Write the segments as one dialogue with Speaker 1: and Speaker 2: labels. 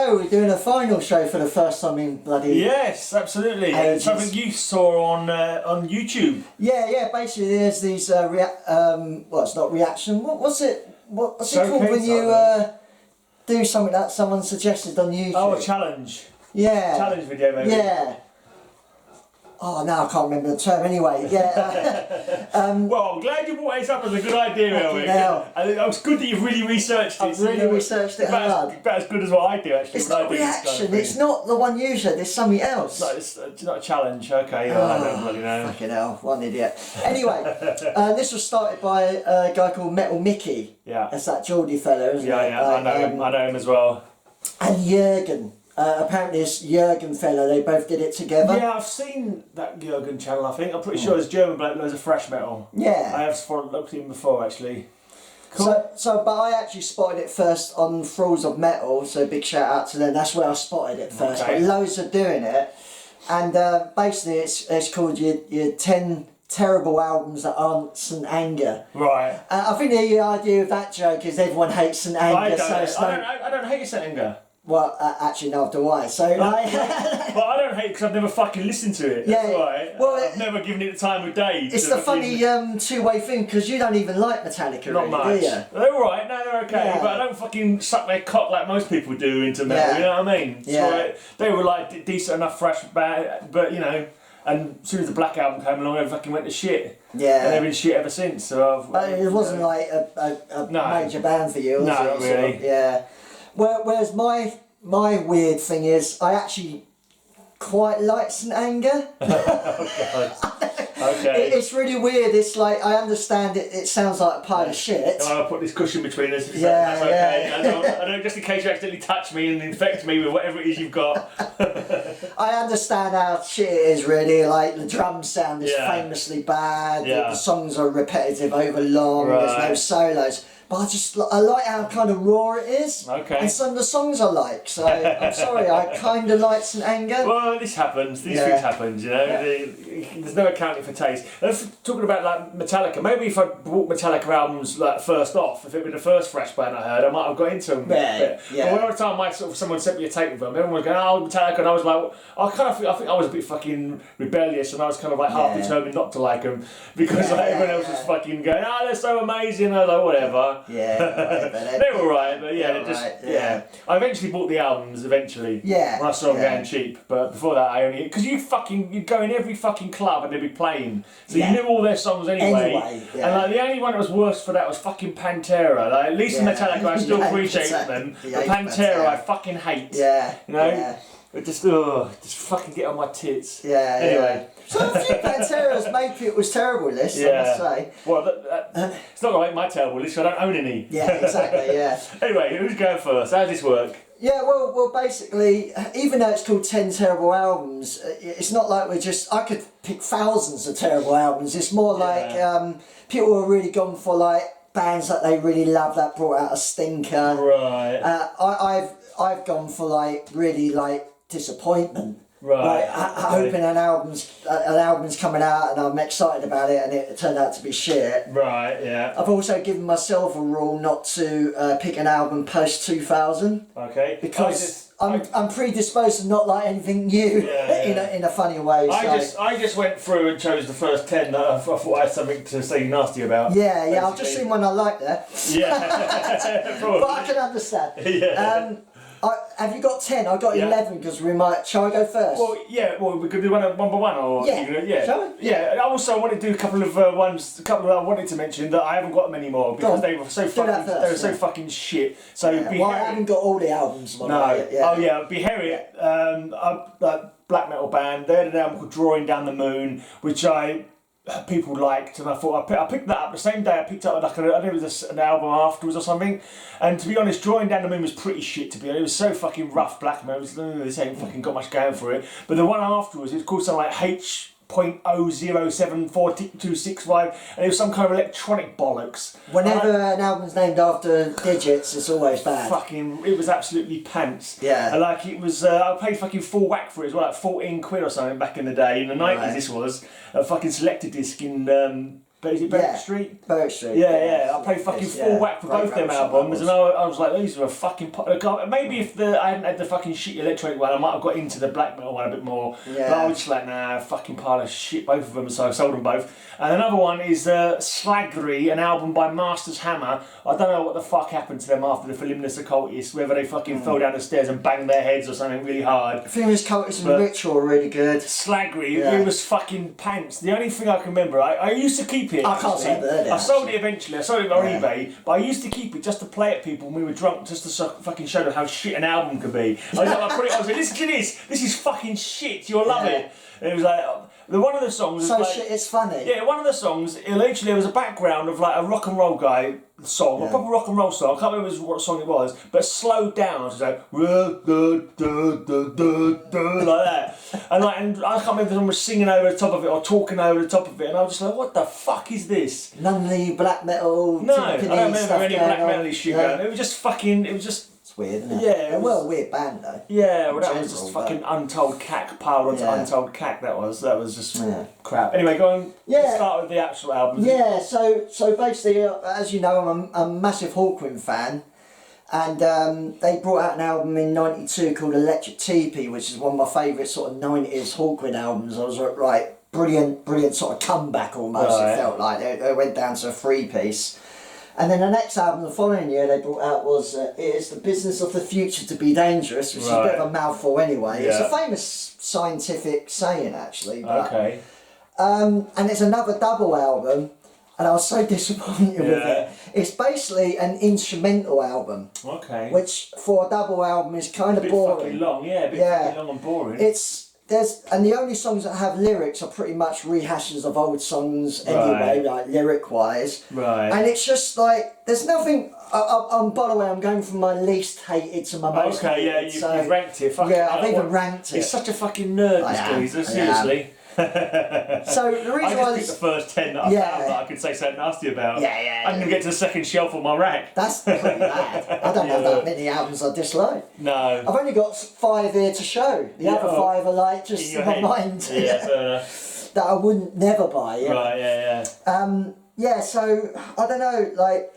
Speaker 1: go. We're doing a final show for the first time in bloody...
Speaker 2: Yes, absolutely. Something you saw on YouTube.
Speaker 1: Yeah. Basically, there's these well, it's not reaction. What's it called when you do something that someone suggested on YouTube?
Speaker 2: Oh, a challenge.
Speaker 1: Yeah.
Speaker 2: Challenge video, maybe.
Speaker 1: Yeah. Oh, no, I can't remember the term anyway. Yeah.
Speaker 2: Well, I'm glad you brought this up as a good idea, Elwick. And it's good that you've really researched it.
Speaker 1: I've really researched it hard.
Speaker 2: About as good as what I do, actually.
Speaker 1: It's not reaction, it's not the one usually, there's something else.
Speaker 2: No, it's not a challenge, okay. I don't bloody know.
Speaker 1: Fucking hell, what an idiot. Anyway, this was started by a guy called MetalMickey.
Speaker 2: Yeah.
Speaker 1: That's that Geordie fella, isn't it?
Speaker 2: Yeah, I know him as well.
Speaker 1: And Jürgen. Apparently this Jürgen fella, they both did it together.
Speaker 2: Yeah, I've seen that Jürgen channel, I think. I'm pretty sure there's German bloke loads of thrash metal.
Speaker 1: Yeah.
Speaker 2: I have looked at him before, actually. Cool.
Speaker 1: So, but I actually spotted it first on Thralls of Metal, so big shout out to them. That's where I spotted it first.
Speaker 2: Okay.
Speaker 1: But loads are doing it. And basically it's called your 10 terrible albums that aren't St Anger.
Speaker 2: Right.
Speaker 1: I think the idea of that joke is everyone hates St Anger.
Speaker 2: I don't hate St Anger.
Speaker 1: Well, actually, no, do I. So, like...
Speaker 2: But I don't hate it because I've never fucking listened to it.
Speaker 1: Yeah.
Speaker 2: That's why.
Speaker 1: Well,
Speaker 2: I've never given it the time of day.
Speaker 1: It's the funny two-way thing, because you don't even like Metallica,
Speaker 2: Not
Speaker 1: really,
Speaker 2: much.
Speaker 1: do you?
Speaker 2: They're alright, no, they're okay,
Speaker 1: Yeah.
Speaker 2: but I don't fucking suck their cock like most people do into metal,
Speaker 1: Yeah.
Speaker 2: you know what I mean?
Speaker 1: Yeah.
Speaker 2: So, they were like decent enough thrash band, but you know, and as soon as the Black Album came along, they fucking went to shit.
Speaker 1: Yeah.
Speaker 2: And they've been shit ever since. So
Speaker 1: But it wasn't like a major band for you, was it?
Speaker 2: not really.
Speaker 1: Yeah. Whereas my weird thing is, I actually quite like St Anger.
Speaker 2: Oh, God. Okay.
Speaker 1: It's really weird. It's like, I understand it sounds like a pile of shit.
Speaker 2: I'll put this cushion between us.
Speaker 1: Yeah,
Speaker 2: That's okay.
Speaker 1: yeah.
Speaker 2: I don't, just in case you accidentally touch me and infect me with whatever it is you've got.
Speaker 1: I understand how shit it is, really. Like, the drum sound is famously bad.
Speaker 2: Yeah.
Speaker 1: The songs are repetitive, over long.
Speaker 2: Right.
Speaker 1: There's no solos. But I like how kind of raw it is.
Speaker 2: Okay.
Speaker 1: And some of the songs I like. So I'm sorry, I kind of like St Anger.
Speaker 2: Well, this happens. These things happen, you know. There's no accounting for taste. And talking about like Metallica, maybe if I bought Metallica albums like first off, if it were the first thrash band I heard, I might have got into them.
Speaker 1: Yeah.
Speaker 2: But every time someone sent me a tape of them, everyone was going, "Oh, Metallica," and I was like, I think I was a bit fucking rebellious, and I was kind of like half determined not to like them because everyone else was fucking going, "Oh, they're so amazing." And I was like, whatever.
Speaker 1: Yeah, whatever.
Speaker 2: They were right, but
Speaker 1: They're
Speaker 2: just
Speaker 1: right,
Speaker 2: I eventually bought the albums eventually.
Speaker 1: Yeah.
Speaker 2: When I saw them going cheap, but before that I only because you'd go in every fucking club and they'd be playing, so you knew all their songs anyway. And like the only one that was worse for that was fucking Pantera. Like at least in Metallica I still appreciate them, but Pantera I fucking hate.
Speaker 1: Yeah.
Speaker 2: You know. It just fucking get on my tits.
Speaker 1: Yeah.
Speaker 2: Anyway.
Speaker 1: So a few Panteras made it was terrible list, I must say.
Speaker 2: Well, it's not going to make my terrible list, so I don't own any.
Speaker 1: Yeah, exactly, yeah.
Speaker 2: Anyway, who's going first? How does this work?
Speaker 1: Yeah, well, basically, even though it's called 10 terrible albums, it's not like I could pick thousands of terrible albums. It's more like people are really gone for like bands that they really love that brought out a stinker.
Speaker 2: Right.
Speaker 1: I've gone for like really like disappointment.
Speaker 2: Right.
Speaker 1: Like, hoping an album's coming out and I'm excited about it and it turned out to be shit.
Speaker 2: Right, yeah.
Speaker 1: I've also given myself a rule not to pick an album post 2000.
Speaker 2: Okay.
Speaker 1: Because I'm predisposed to not like anything new in a funny way.
Speaker 2: I just went through and chose the first 10 that I thought I had something to say nasty about.
Speaker 1: Yeah, I've just seen one I like there.
Speaker 2: Yeah.
Speaker 1: But I can understand.
Speaker 2: Yeah.
Speaker 1: Have you got 10? I got 11 because we might. Shall I go first?
Speaker 2: Well, we could do one by one, or
Speaker 1: Shall we?
Speaker 2: Yeah. I also wanted to do a couple of ones. A couple that I wanted to mention that I haven't got them anymore because they were so fucking shit. So
Speaker 1: I haven't got all the albums.
Speaker 2: No. Oh yeah, Beherit, a black metal band. They had an album called Drawing Down the Moon, which people liked, and I thought I picked that up the same day. I picked up like I think it was an album afterwards or something. And to be honest, Drawing Down the Moon was pretty shit. To be honest, it was so fucking rough black metal. This ain't fucking got much going for it. But the one afterwards, it was called something like H.0074265, and it was some kind of electronic bollocks.
Speaker 1: Whenever an album's named after digits, it's always bad.
Speaker 2: It was absolutely pants.
Speaker 1: Yeah.
Speaker 2: And like it was, I paid fucking full whack for it as well, like 14 quid or something back in the day, in the 90s this was, a fucking selector disc in Is it Berwick Street?
Speaker 1: Berwick Street.
Speaker 2: Yeah. I played fucking full whack for both them albums, and I was like, these were a fucking. Maybe if I hadn't had the fucking shitty electronic one, I might have got into the black metal one a bit more.
Speaker 1: Yeah.
Speaker 2: But I was just like, nah, fucking pile of shit, both of them. So I sold them both. And another one is Slaggery, an album by Masters Hammer. I don't know what the fuck happened to them after the Felimnus Occultists, whether they fucking fell down the stairs and banged their heads or something really hard.
Speaker 1: Felimnus Occultists and Ritual are really good.
Speaker 2: Slaggery, it was fucking pants. The only thing I can remember, I used to keep it.
Speaker 1: I can't say that.
Speaker 2: I sold it eventually. I sold it on eBay, but I used to keep it just to play at people when we were drunk, just to fucking show them how shit an album could be. I was like, listen to this. This is fucking shit. You'll love it. And it was like. One of the songs.
Speaker 1: So shit, it's funny.
Speaker 2: Yeah, one of the songs. Literally, there was a background of like a rock and roll guy song, a proper rock and roll song. I can't remember what song it was, but slowed down. So it's like that, and I can't remember if someone was singing over the top of it or talking over the top of it, and I was just like, what the fuck is this?
Speaker 1: None of the black metal.
Speaker 2: No, I don't remember any black metal shit going. It was just fucking. It was just.
Speaker 1: Weird, isn't it?
Speaker 2: Yeah,
Speaker 1: They're a weird band though.
Speaker 2: Yeah, well, that was just fucking untold cack piled onto untold cack. That was just crap. Anyway, go on. Start with the actual album.
Speaker 1: Yeah, so basically, as you know, I'm a massive Hawkwind fan, and they brought out an album in '92 called Electric Teepee, which is one of my favourite sort of '90s Hawkwind albums. I was like, brilliant sort of comeback almost. It felt like they went down to a 3-piece. And then the next album the following year they brought out was It Is the Business of the Future to Be Dangerous, which is a bit of a mouthful anyway. Yeah. It's a famous scientific saying actually. But, and it's another double album, and I was so disappointed with it. It's basically an instrumental album.
Speaker 2: Okay.
Speaker 1: Which for a double album is kind of boring.
Speaker 2: Fucking long, a bit fucking long and boring.
Speaker 1: And the only songs that have lyrics are pretty much rehashes of old songs anyway, like lyric wise.
Speaker 2: Right.
Speaker 1: And it's just like there's nothing. By the way, I'm going from my least hated to my most hated.
Speaker 2: You've ranked it.
Speaker 1: I've even ranked it.
Speaker 2: He's such a fucking nerd, this geezer. Seriously.
Speaker 1: So the reason
Speaker 2: I just picked the first 10 that I found that I could say something nasty about. I didn't get to the second shelf on my rack.
Speaker 1: That's pretty bad. I don't have that many albums I dislike.
Speaker 2: No.
Speaker 1: I've only got 5 here to show. The other 5 are like just in my mind.
Speaker 2: Yeah, fair enough.
Speaker 1: That I wouldn't never buy.
Speaker 2: Right,
Speaker 1: so I don't know, like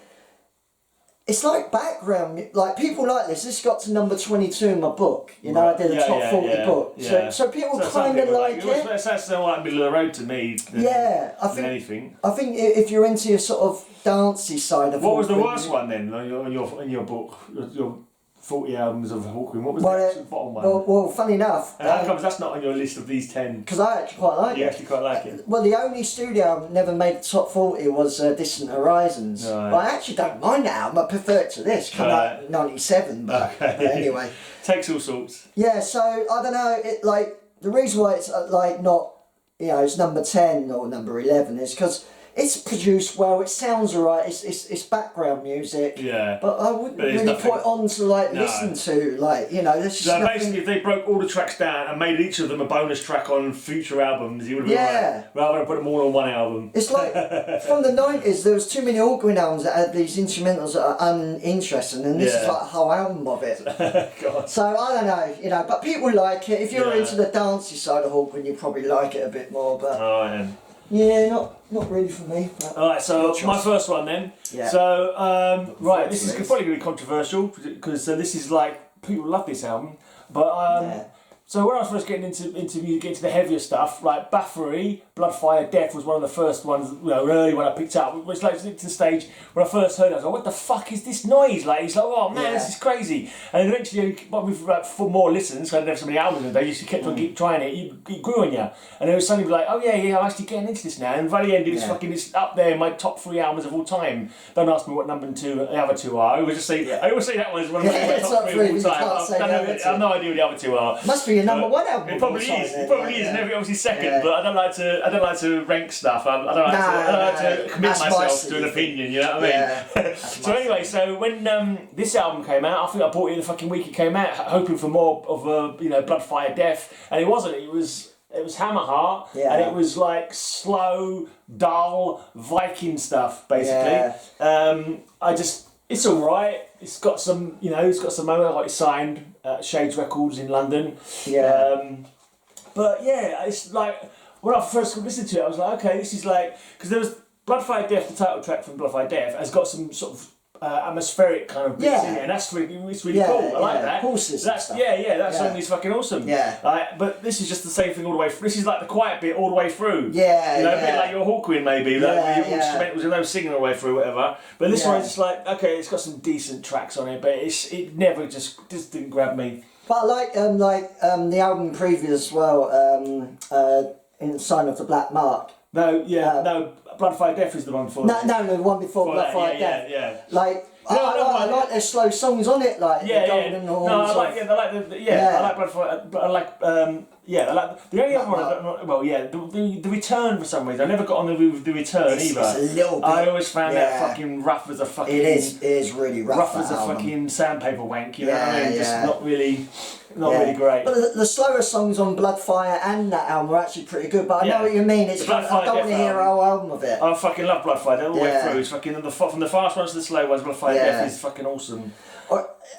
Speaker 1: it's like background, like people like this. This got to number 22 in my book. You know, I did a top 40 book.
Speaker 2: Yeah.
Speaker 1: So people kind of like it.
Speaker 2: That's like middle of the road to me.
Speaker 1: I think
Speaker 2: anything.
Speaker 1: I think if you're into your sort of dancey side of.
Speaker 2: What was the worst one then in your book? Your 40 albums of Hawkwind. What was the bottom one?
Speaker 1: Well, funny enough.
Speaker 2: And how comes that's not on your list of these 10?
Speaker 1: Because I actually quite like it.
Speaker 2: You actually quite like it?
Speaker 1: Well, the only studio album never made the top 40 was Distant Horizons.
Speaker 2: Right.
Speaker 1: But I actually don't mind that album. I prefer it to this. Come out in 97, but anyway.
Speaker 2: Takes all sorts.
Speaker 1: Yeah, so I don't know. It like the reason why it's like not, it's number 10 or number 11 is because it's produced well. It sounds alright. It's background music.
Speaker 2: Yeah.
Speaker 1: But I wouldn't really put it on to listen to There's just
Speaker 2: so basically, if they broke all the tracks down and made each of them a bonus track on future albums, you would have been right, rather than put them all on one album.
Speaker 1: It's like from the 90s, there was too many Hawkwind albums that had these instrumentals that are uninteresting, and this is like a whole album of it.
Speaker 2: God.
Speaker 1: So I don't know, but people like it. If you're into the dancey side of Hawkwind, you probably like it a bit more. But not really for me.
Speaker 2: Alright, so my first one then. Yeah. So, this is probably going to be controversial because this is like, people love this album, but so when I was first getting into music, getting to the heavier stuff, like Baffery, Bloodfire Death was one of the first ones, early when I picked up. It was like to the stage when I first heard it, I was like, what the fuck is this noise? Like, it's like, oh man, this is crazy. And then eventually, with like 4 more listens, because I didn't have so many albums, and they just kept on keep trying it, it grew on you. And it was suddenly like, oh yeah, I'm actually getting into this now. And by the end, it's up there in my top 3 albums of all time. Don't ask me what number 2 the other 2 are. I always just say, I always say that one is one of my top 3 of all time. I have no idea what the other 2 are.
Speaker 1: Must be your number 1 album.
Speaker 2: It probably is. It probably is, and obviously second. But I don't like to rank stuff. I don't like to commit myself to an opinion. You know what I mean? So anyway, so when this album came out, I think I bought it the fucking week it came out, hoping for more of Bloodfire Death, and it wasn't. It was Hammerheart, and it was like slow, dull Viking stuff, basically. It's alright. It's got some, moments like it's signed at Shades Records in London. But yeah, it's like when I first listened to it, I was like, okay, this is like, because there was Blood, Fire, Death, the title track from Blood, Fire, Death, has got some sort of atmospheric kind of bits in it, and that's really, it's really cool. I like that.
Speaker 1: Horses.
Speaker 2: That song is fucking awesome.
Speaker 1: Yeah.
Speaker 2: But this is just the same thing all the way through. This is like the quiet bit all the way through.
Speaker 1: Yeah.
Speaker 2: You know, a bit like your Hawkwind maybe, like where your instrumentals and no singing all the way through, whatever. But this one's just like, okay, it's got some decent tracks on it, but it never just didn't grab me.
Speaker 1: But I like the album previous as well, in Sign of the Black Mark.
Speaker 2: No, Blood, Fire, Death is the one before.
Speaker 1: No, the one before Blood, Fire, Death.
Speaker 2: Yeah.
Speaker 1: Like, I like their slow songs on it, like the Golden Horns.
Speaker 2: No, I like Blood, Fire, but I like I like the only other one. I don't know, the Return for some reason. I never got on with the Return either.
Speaker 1: It's a little bit.
Speaker 2: I always found that fucking rough as a fucking.
Speaker 1: It is really rough.
Speaker 2: Rough as a fucking sandpaper wank. You know what I mean?
Speaker 1: Yeah.
Speaker 2: Just not really great.
Speaker 1: But the slower songs on Blood, Fire and that album were actually pretty good. But I know what you mean. It's I don't want to hear a whole album of it.
Speaker 2: I fucking love Blood, Fire. All the way through. It's fucking from the fast ones to the slow ones. Blood, Fire, Death is fucking awesome.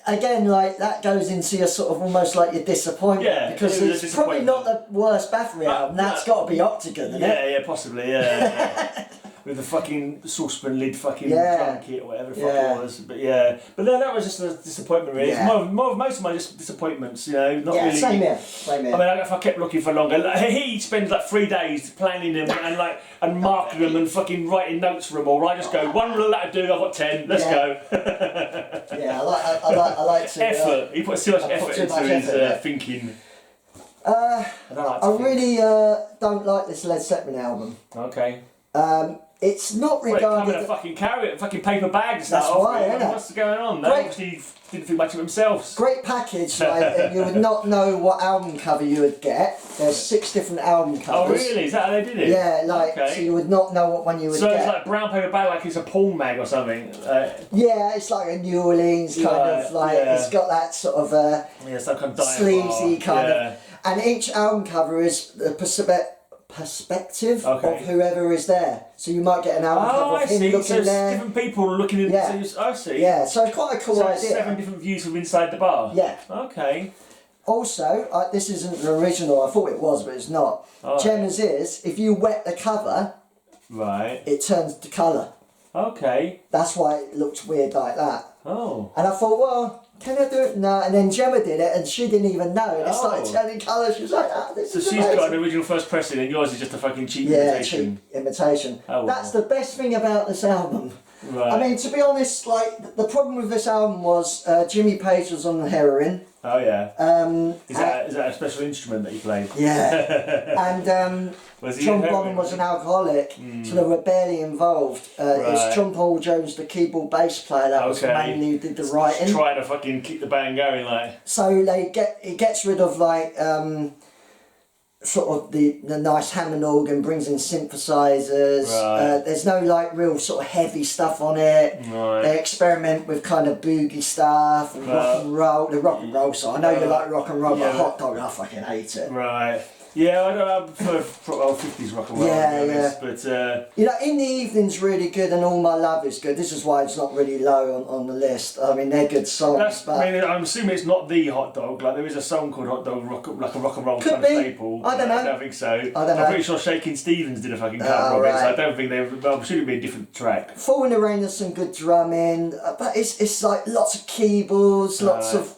Speaker 1: Again, like that goes into your sort of almost like your disappointment because it's probably not the worst Bathory album. That's got to be Octagon, isn't it?
Speaker 2: Yeah, possibly, with the fucking saucepan lid fucking drum kit or whatever the fuck it was. But that was just a disappointment really. It's most of my just disappointments, you know, not really.
Speaker 1: Same here.
Speaker 2: I mean, if I kept looking for longer, he spends like 3 days planning them and marking them and fucking writing notes for them all. I just go, one will that do, I've got 10, let's go.
Speaker 1: I like to...
Speaker 2: Effort, he puts too much effort into his thinking.
Speaker 1: I really don't like this Led Zeppelin album.
Speaker 2: Okay.
Speaker 1: It's not regarded...
Speaker 2: Well, fucking carry it, fucking paper bags.
Speaker 1: That's why, isn't it?
Speaker 2: What's going on? They obviously didn't think much of themselves.
Speaker 1: Great package, like, you would not know what album cover you would get. There's 6 different album covers.
Speaker 2: Oh really? Is that how they did it?
Speaker 1: Yeah, so you would not know what one you would get.
Speaker 2: So it's like brown paper bag, like it's a porn mag or something?
Speaker 1: Yeah, it's like a New Orleans kind of, like, it's got that sort of
Speaker 2: some kind of
Speaker 1: sleazy kind of... And each album cover is the perspective of whoever is there. So you might get an album cover of him looking there.
Speaker 2: Different people looking in. I see.
Speaker 1: Yeah, so it's quite a cool idea.
Speaker 2: 7 different views from inside the bar.
Speaker 1: Yeah.
Speaker 2: Okay.
Speaker 1: Also, this isn't an original. I thought it was, but it's not. Gemma's is if you wet the cover, it turns to colour. Okay. That's why it looked weird like that. Oh. And I thought, well, can I do it? No. And then Gemma did it, and she didn't even know. And it started turning colour. She was like, this is amazing.
Speaker 2: She's got an original first pressing, and yours is just a fucking cheap imitation.
Speaker 1: Cheap imitation.
Speaker 2: Oh,
Speaker 1: that's the best thing about this album.
Speaker 2: Right.
Speaker 1: I mean, to be honest, like the problem with this album was Jimmy Page was on the heroin.
Speaker 2: Oh yeah. Is that a special instrument that he played?
Speaker 1: Yeah. And John Bonham was an alcoholic, so they were barely involved. It's John Paul Jones, the keyboard bass player, that was the man who did the writing.
Speaker 2: Just trying to fucking keep the band going, like.
Speaker 1: So he gets rid of like sort of the nice Hammond organ, brings in synthesizers. Right. There's no like real sort of heavy stuff on it. Right. They experiment with kind of boogie stuff and rock and roll. The rock and roll side. I know you like rock and roll, but Hot Dog, I fucking hate it.
Speaker 2: Right. Yeah, I prefer 50s rock and roll. Yeah. But
Speaker 1: you know, In the Evening's really good, and All My Love is good. This is why it's not really low on the list. I mean, they're good songs.
Speaker 2: I'm assuming it's not the Hot Dog. Like there is a song called Hot Dog, like a rock and roll
Speaker 1: kind
Speaker 2: of staple.
Speaker 1: I don't know.
Speaker 2: I don't think so. I'm pretty sure Shakin' Stevens did a fucking cover of it. So I don't think I'm sure it'd be a different track.
Speaker 1: Fall in the Rain has some good drumming, but it's like lots of keyboards, lots of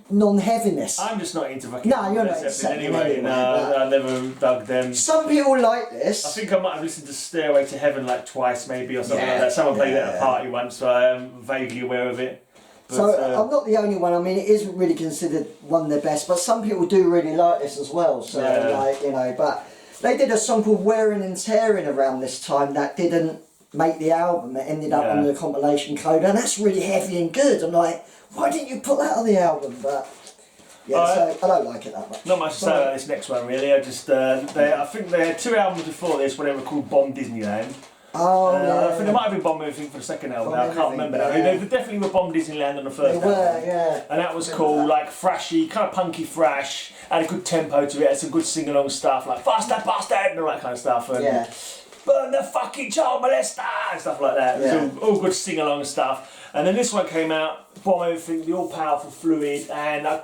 Speaker 1: non-heaviness.
Speaker 2: I'm just not into fucking.
Speaker 1: No, you're not into
Speaker 2: anyway. No, I never dug them.
Speaker 1: Some people like this.
Speaker 2: I think I might have listened to Stairway to Heaven like twice, maybe, or something like that. Someone played it at a party once, so I am vaguely aware of it. But,
Speaker 1: so I'm not the only one. I mean, it isn't really considered one of their best, but some people do really like this as well. So like, you know, but they did a song called Wearing and Tearing around this time that didn't make the album. It ended up on the compilation code, and that's really heavy and good. I'm like, why didn't you put that on the album? But so I don't like it that much.
Speaker 2: Not much to say about this next one really. I just I think they had 2 albums before this where they were called Bomb Disneyland. I think they might have been Bomb Everything for the second album. I can't remember now. They definitely were Bomb Disneyland on the first album. And that was cool, like thrashy, kind of punky thrash, had a good tempo to it, had some good sing-along stuff, like faster, faster, and all that kind of stuff. And burn the fucking child molester and stuff like that. It was all good sing-along stuff. And then this one came out, Bomb Everything, the all-powerful Fluid, and I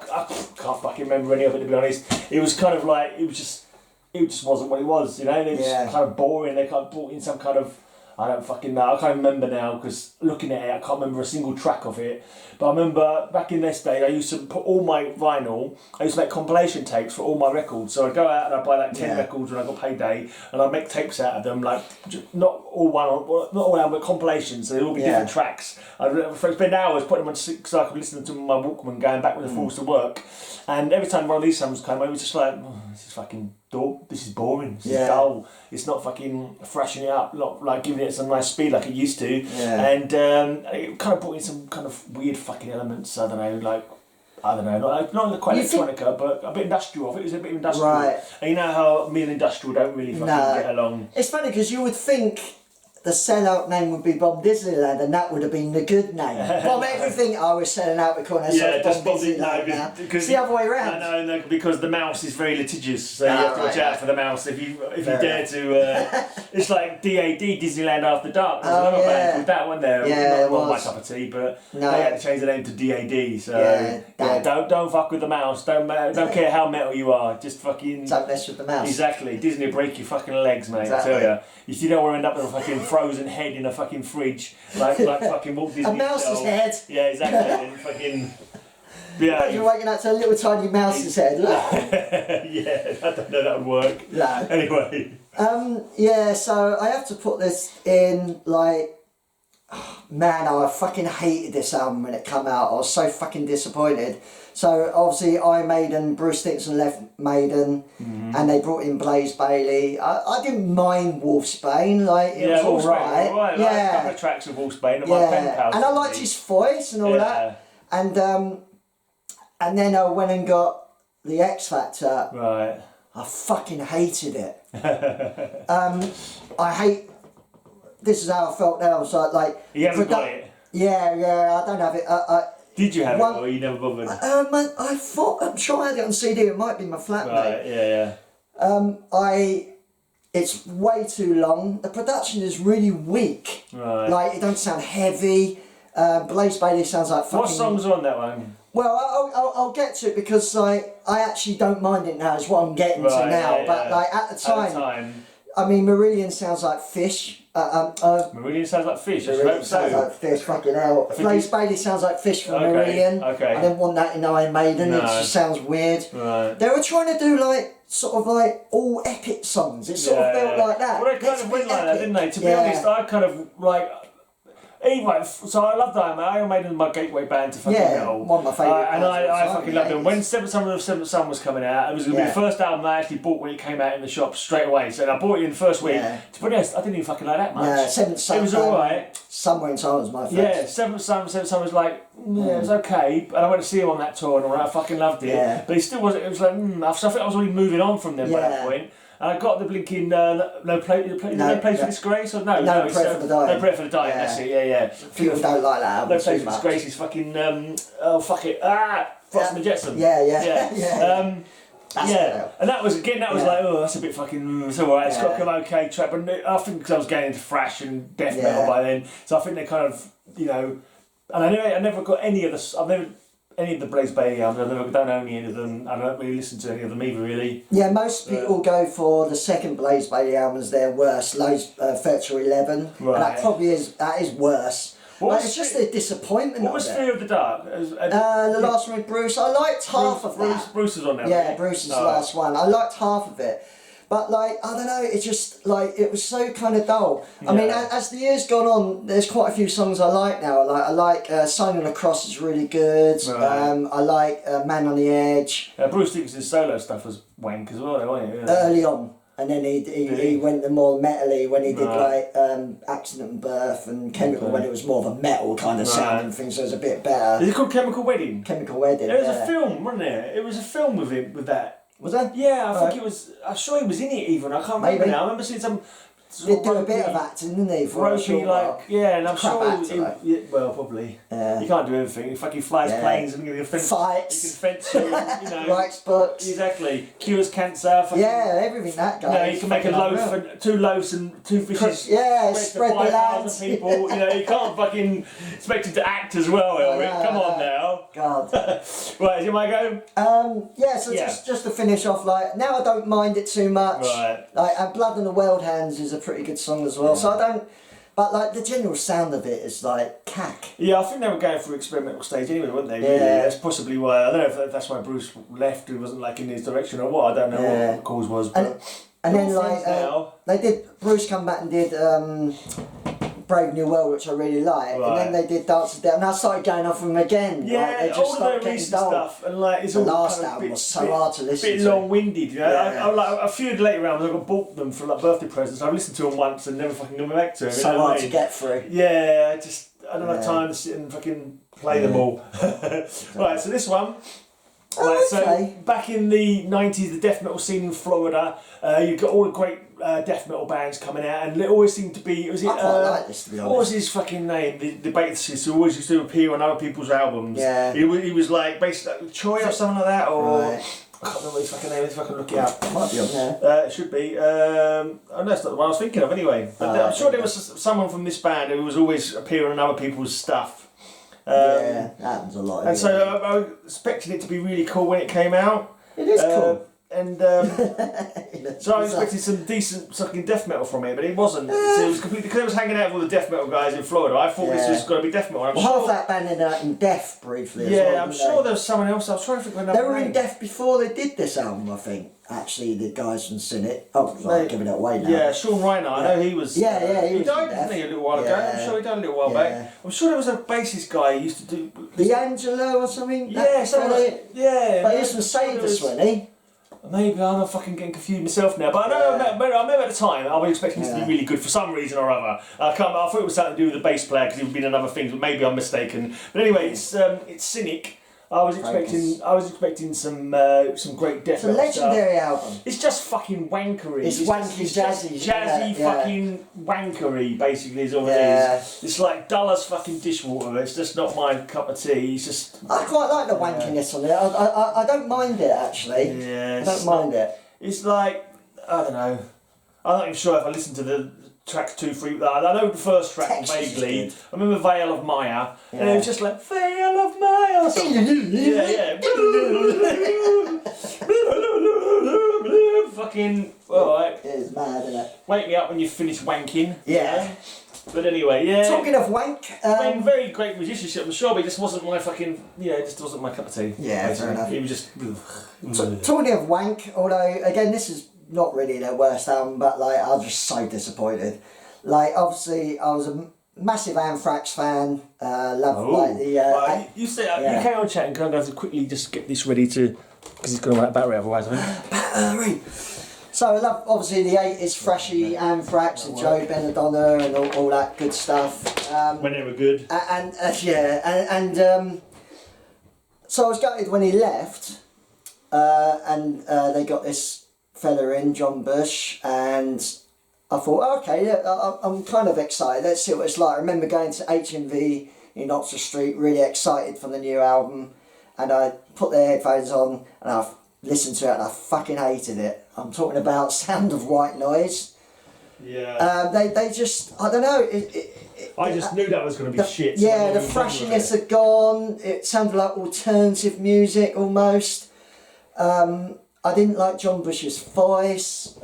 Speaker 2: can't fucking remember any of it, to be honest. It was kind of like, it just wasn't what it was, you know? It was kind of boring. They kind of brought in some kind of I don't fucking know. I can't remember now because looking at it, I can't remember a single track of it. But I remember back in this day, I used to put all my vinyl. I used to make compilation tapes for all my records. So I'd go out and I'd buy like 10 records when I got payday, and I'd make tapes out of them, like not all album, but compilations. So they'd all be different tracks. I'd spend hours putting them on so I could listen to my Walkman going back with the force to work. And every time one of these songs came, I was just like, this is fucking dull. This is boring. This is dull. It's not fucking thrashing it up, not like giving it some nice speed like it used to.
Speaker 1: Yeah.
Speaker 2: And it kind of brought in some kind of weird fucking elements. I don't know, not quite electronica, but a bit industrial. I think it was a bit industrial.
Speaker 1: Right.
Speaker 2: And you know how me and industrial don't really fucking get along.
Speaker 1: It's funny because you would think the sellout name would be Bomb Disneyland, and that would have been the good name. Bomb everything I was selling out because
Speaker 2: just
Speaker 1: Bomb Disneyland now. It's the other way around.
Speaker 2: No, because the mouse is very litigious, so you have to watch out for the mouse if you dare to. It's like DAD, Disneyland After Dark. There's another band called that one there.
Speaker 1: Yeah,
Speaker 2: not my cup of tea, but they had to change the name to DAD. So don't fuck with the mouse. Don't care how metal you are. Just fucking
Speaker 1: don't mess with the mouse.
Speaker 2: Exactly. Disney will break your fucking legs, mate. Exactly. I tell you. You still don't want to end up with a fucking frozen head in a fucking fridge, like fucking Walt Disney.
Speaker 1: A mouse's head.
Speaker 2: Yeah, exactly. And fucking.
Speaker 1: Yeah. You're waking up to a little tiny mouse's head.
Speaker 2: Yeah, I don't know that would work.
Speaker 1: No.
Speaker 2: Anyway.
Speaker 1: Yeah, so I have to put this in like. Oh, man, I fucking hated this album when it came out. I was so fucking disappointed. So obviously Iron Maiden, Bruce Dickinson left Maiden, and they brought in Blaze Bayley. I didn't mind Wolfsbane, like it was alright.
Speaker 2: Like a couple of tracks of Wolfsbane,
Speaker 1: and I liked his voice and all that. And then I went and got the X Factor.
Speaker 2: Right.
Speaker 1: I fucking hated it. I hate. This is how I felt now. I was like
Speaker 2: you haven't got it.
Speaker 1: Yeah, I don't have it.
Speaker 2: Did you have it, or you never bothered?
Speaker 1: I thought, I'm sure I had it on CD. It might be my flatmate.
Speaker 2: Right, yeah.
Speaker 1: It's way too long. The production is really weak.
Speaker 2: Right.
Speaker 1: Like it don't sound heavy. Blaze Bayley sounds like fucking.
Speaker 2: What songs are on that one?
Speaker 1: Well, I'll get to it because like I actually don't mind it now. Is what I'm getting to now.
Speaker 2: Yeah,
Speaker 1: but like at the time, I mean, Marillion sounds like Fish.
Speaker 2: Marillion sounds like Fish.
Speaker 1: Marillion sounds like Fish. Fucking hell. Blaze Bayley sounds like Fish from Marillion.
Speaker 2: Okay.
Speaker 1: I didn't want that in Iron Maiden.
Speaker 2: No.
Speaker 1: It just sounds weird.
Speaker 2: Right.
Speaker 1: They were trying to do like sort of like all epic songs. It sort of felt like that.
Speaker 2: Well, they kind of went like that, didn't they? To be honest, I kind of like. Anyway, so I loved Iron Maiden, my gateway band to fucking metal.
Speaker 1: One of my favourite
Speaker 2: and I fucking loved them. When Seventh Son was coming out, it was going to be the first album I actually bought when it came out in the shop straight away. So I bought it in the first week. To be honest, I didn't even fucking like that much.
Speaker 1: Yeah, Seventh Son.
Speaker 2: It was alright.
Speaker 1: Somewhere in Time was my favourite.
Speaker 2: Yeah, Seventh Son was like, it was okay. And I went to see him on that tour and all that. I fucking loved it. Yeah. But it still wasn't, it was like, so I think I was already moving on from them by that point. And I got the blinking no place for disgrace or no
Speaker 1: Prayer for the Dying.
Speaker 2: No Prayer for the Dying. That's it. Yeah.
Speaker 1: People don't like that album.
Speaker 2: No place for disgrace is fucking fuck it. Frosty and the Jetsons.
Speaker 1: Yeah.
Speaker 2: And that was like, oh, that's a bit fucking. It's alright. It's got an okay track, but I think because I was getting into thrash and death metal by then, so I think they kind of, and I never got any of the Blaze Bayley albums. I don't own any of them. I don't really listen to any of them either, really.
Speaker 1: Yeah, most people go for the second Blaze Bayley album as their worst, Factor 11. Right. And that is worse. It's just a disappointment.
Speaker 2: What was Fear of the Dark?
Speaker 1: The last one with Bruce. I liked half of that.
Speaker 2: Bruce was on there.
Speaker 1: Yeah, Bruce's last one. I liked half of it. But like, I don't know, it just like, it was so kind of dull. I mean, as the years gone on, there's quite a few songs I like now. I like Sign on the Cross is really good. Right. I like Man on the Edge.
Speaker 2: Bruce Dickinson's solo stuff was wank as well, wasn't it?
Speaker 1: Early on. And then he went the more metal-y when he did like Accident and Birth and Chemical when it was more of a metal kind of sound and things, so it was a bit better.
Speaker 2: Is it called Chemical Wedding?
Speaker 1: Chemical Wedding,
Speaker 2: There was a film, wasn't there? It was a film with him, with that.
Speaker 1: Was there?
Speaker 2: Yeah, I think it was. I'm sure he was in it even. I can't remember now. I remember seeing some.
Speaker 1: Did do a bit of acting, didn't he? For a short while.
Speaker 2: And I'm sure. Well, probably. You can't do everything. He fucking flies planes and he
Speaker 1: fights.
Speaker 2: He can fence.
Speaker 1: Writes books.
Speaker 2: Exactly. Cures cancer.
Speaker 1: Everything that guy.
Speaker 2: He can make a loaf and 2 loaves and 2 fishes.
Speaker 1: Spread the land.
Speaker 2: People. You can't fucking expect him to act as well, Elric. Come on now.
Speaker 1: God.
Speaker 2: Right, is it my go?
Speaker 1: Just to finish off, like now I don't mind it too much.
Speaker 2: Right.
Speaker 1: Like, and Blood on the World Hands is a pretty good song as well. So I But like the general sound of it is like cack.
Speaker 2: Yeah, I think they were going through experimental stage anyway, weren't they?
Speaker 1: Yeah.
Speaker 2: Really? That's possibly why. I don't know if that's why Bruce left. It wasn't like in his direction or what. I don't know what the cause was. But
Speaker 1: And then like they did. Bruce come back and did Brave New World, which I really liked, and then they did Dance of Death, and I started going off them again.
Speaker 2: Yeah,
Speaker 1: like, they just
Speaker 2: all
Speaker 1: started
Speaker 2: the
Speaker 1: getting
Speaker 2: recent
Speaker 1: dull.
Speaker 2: stuff, and like it's
Speaker 1: The
Speaker 2: all
Speaker 1: last
Speaker 2: kind of
Speaker 1: album was so hard to listen
Speaker 2: bit
Speaker 1: to.
Speaker 2: long-winded, you know.
Speaker 1: Yeah.
Speaker 2: I like a few of the later albums. I got bought them for like birthday presents. I've listened to them once and never fucking gone back to them.
Speaker 1: So hard to get through.
Speaker 2: Yeah, I don't have time to sit and fucking play them all. Right, so this one. Right, so back in the 90s, the death metal scene in Florida, you got all the great death metal bands coming out, and it always seemed to be. I
Speaker 1: quite like this, to be honest.
Speaker 2: What was his fucking name? The bassist who always used to appear on other people's albums.
Speaker 1: Yeah.
Speaker 2: He was like basically Troy or something like that, or
Speaker 1: Right.
Speaker 2: I can't remember his fucking name. If I can look it up.
Speaker 1: Might be on there.
Speaker 2: It should be. Oh no, that's not the one I was thinking of anyway. But I'm sure there was someone from this band who was always appearing on other people's stuff.
Speaker 1: Yeah, that happens a lot.
Speaker 2: And so I was expecting it to be really cool when it came out.
Speaker 1: It is cool.
Speaker 2: And so I expected some decent fucking death metal from it, but it wasn't. So it was completely, because I was hanging out with all the death metal guys in Florida. I thought this was going to be death metal.
Speaker 1: Half that band ended up in Death briefly.
Speaker 2: Yeah,
Speaker 1: as well,
Speaker 2: I'm sure there was someone else. I was trying to think of another
Speaker 1: They were in
Speaker 2: name.
Speaker 1: Death before they did this album, I think. Actually, the guys from Cynic. Oh, I'm giving it away now.
Speaker 2: Yeah, Sean Reiner. I know he was.
Speaker 1: Yeah, he was
Speaker 2: died,
Speaker 1: in Death.
Speaker 2: didn't he, a little while ago? I'm sure he died a little while back. I'm sure there was a bassist guy who used to do.
Speaker 1: D'Angelo or something.
Speaker 2: Yeah, something. Yeah.
Speaker 1: But he was from Sadus, wasn't he?
Speaker 2: Maybe I'm not fucking getting confused myself now, but I know. I remember at the time I was expecting this to be really good for some reason or other. I thought it was something to do with the bass player because it would be another thing, but maybe I'm mistaken. But anyway, it's Cynic. I was expecting some great death
Speaker 1: It's a
Speaker 2: metal
Speaker 1: legendary
Speaker 2: stuff.
Speaker 1: album.
Speaker 2: It's just fucking wankery.
Speaker 1: It's wanky, jazzy.
Speaker 2: Jazzy fucking wankery, basically, is all it is. It's like dull as fucking dishwater. It's just not my cup of tea. It's just.
Speaker 1: I quite like the wankiness on it. I don't mind it, actually.
Speaker 2: Yeah.
Speaker 1: I don't mind it.
Speaker 2: It's like, I don't know. I'm not even sure if I listened to the tracks 2, 3. I know the first track
Speaker 1: Texas
Speaker 2: vaguely.
Speaker 1: is
Speaker 2: I remember Veil of Maya, and it was just like Veil of Maya or something. yeah. Fucking alright.
Speaker 1: It is mad, isn't it?
Speaker 2: Wake me up when you finish wanking.
Speaker 1: Yeah.
Speaker 2: But anyway, yeah.
Speaker 1: Talking of wank,
Speaker 2: I mean, very great musicianship, I'm sure, but it just wasn't my fucking. It just wasn't my cup of tea.
Speaker 1: Yeah,
Speaker 2: basically.
Speaker 1: fair enough.
Speaker 2: It was just.
Speaker 1: talking of wank, although again this is not really their worst album, but like I was just so disappointed. Like obviously I was a massive Anthrax fan. Loved like the.
Speaker 2: You say you carry on chatting. Can I have to quickly just get this ready to, because it's going to run out of battery otherwise. I think.
Speaker 1: Battery. So I love obviously the 80s freshy Anthrax and Joe Benadonna and all that good stuff.
Speaker 2: When they were good.
Speaker 1: So I was gutted when he left, and they got this fella in, John Bush, and I thought, okay, yeah, I'm kind of excited. Let's see what it's like. I remember going to HMV in Oxford Street, really excited for the new album, and I put the headphones on and I listened to it and I fucking hated it. I'm talking about Sound of White Noise.
Speaker 2: Yeah.
Speaker 1: They just, I don't know.
Speaker 2: I just knew that was going to be shit.
Speaker 1: Yeah, the freshness had gone. It sounded like alternative music almost. I didn't like John Bush's voice.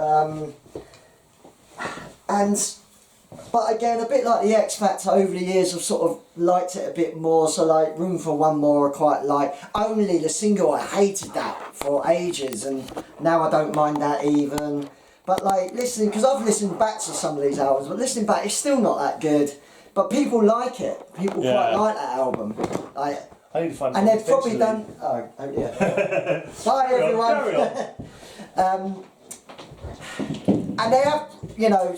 Speaker 1: But again, a bit like the X Factor, over the years I've sort of liked it a bit more. So like Room for One More I quite like. Only the single, I hated that for ages, and now I don't mind that even. But like listening, because I've listened back to some of these albums, but listening back it's still not that good. But people like it. People quite like that album. I
Speaker 2: need to find.
Speaker 1: And they've probably done. Oh yeah. Bye everyone. And they have,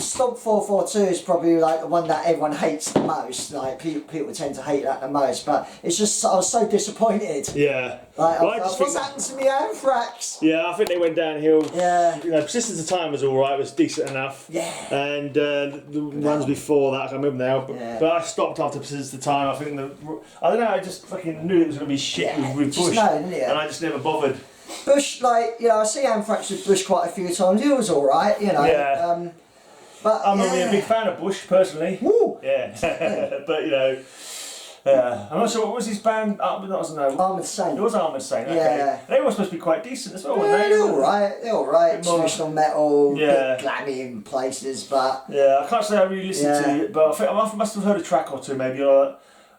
Speaker 1: Stomp 442 is probably like the one that everyone hates the most. Like people tend to hate that the most, but it's just I was so disappointed.
Speaker 2: Yeah.
Speaker 1: Like, what's happened to me Anthrax?
Speaker 2: Yeah, I think they went downhill.
Speaker 1: Yeah.
Speaker 2: Persistence of Time was alright, was decent enough.
Speaker 1: Yeah.
Speaker 2: And the ones before that, I can't remember now, but I stopped after Persistence of Time. I think I don't know, I just fucking knew it was going to be shit with Bush. And I just never bothered.
Speaker 1: Bush, I see Anthrax with Bush quite a few times. He was alright,
Speaker 2: Yeah.
Speaker 1: But
Speaker 2: I'm not really a big fan of Bush personally.
Speaker 1: Woo.
Speaker 2: Yeah. But Yeah, I'm not sure what was his band. No,
Speaker 1: Armoured Saint.
Speaker 2: it was Armoured Saint. Okay,
Speaker 1: Yeah.
Speaker 2: they were supposed to be quite decent as well,
Speaker 1: Yeah,
Speaker 2: weren't they?
Speaker 1: they're alright. They're alright.
Speaker 2: Bit more-
Speaker 1: Traditional metal,
Speaker 2: Yeah.
Speaker 1: bit glammy in places, but
Speaker 2: Yeah, I can't say I really listened
Speaker 1: Yeah.
Speaker 2: to it, but I think I must have heard a track or two, maybe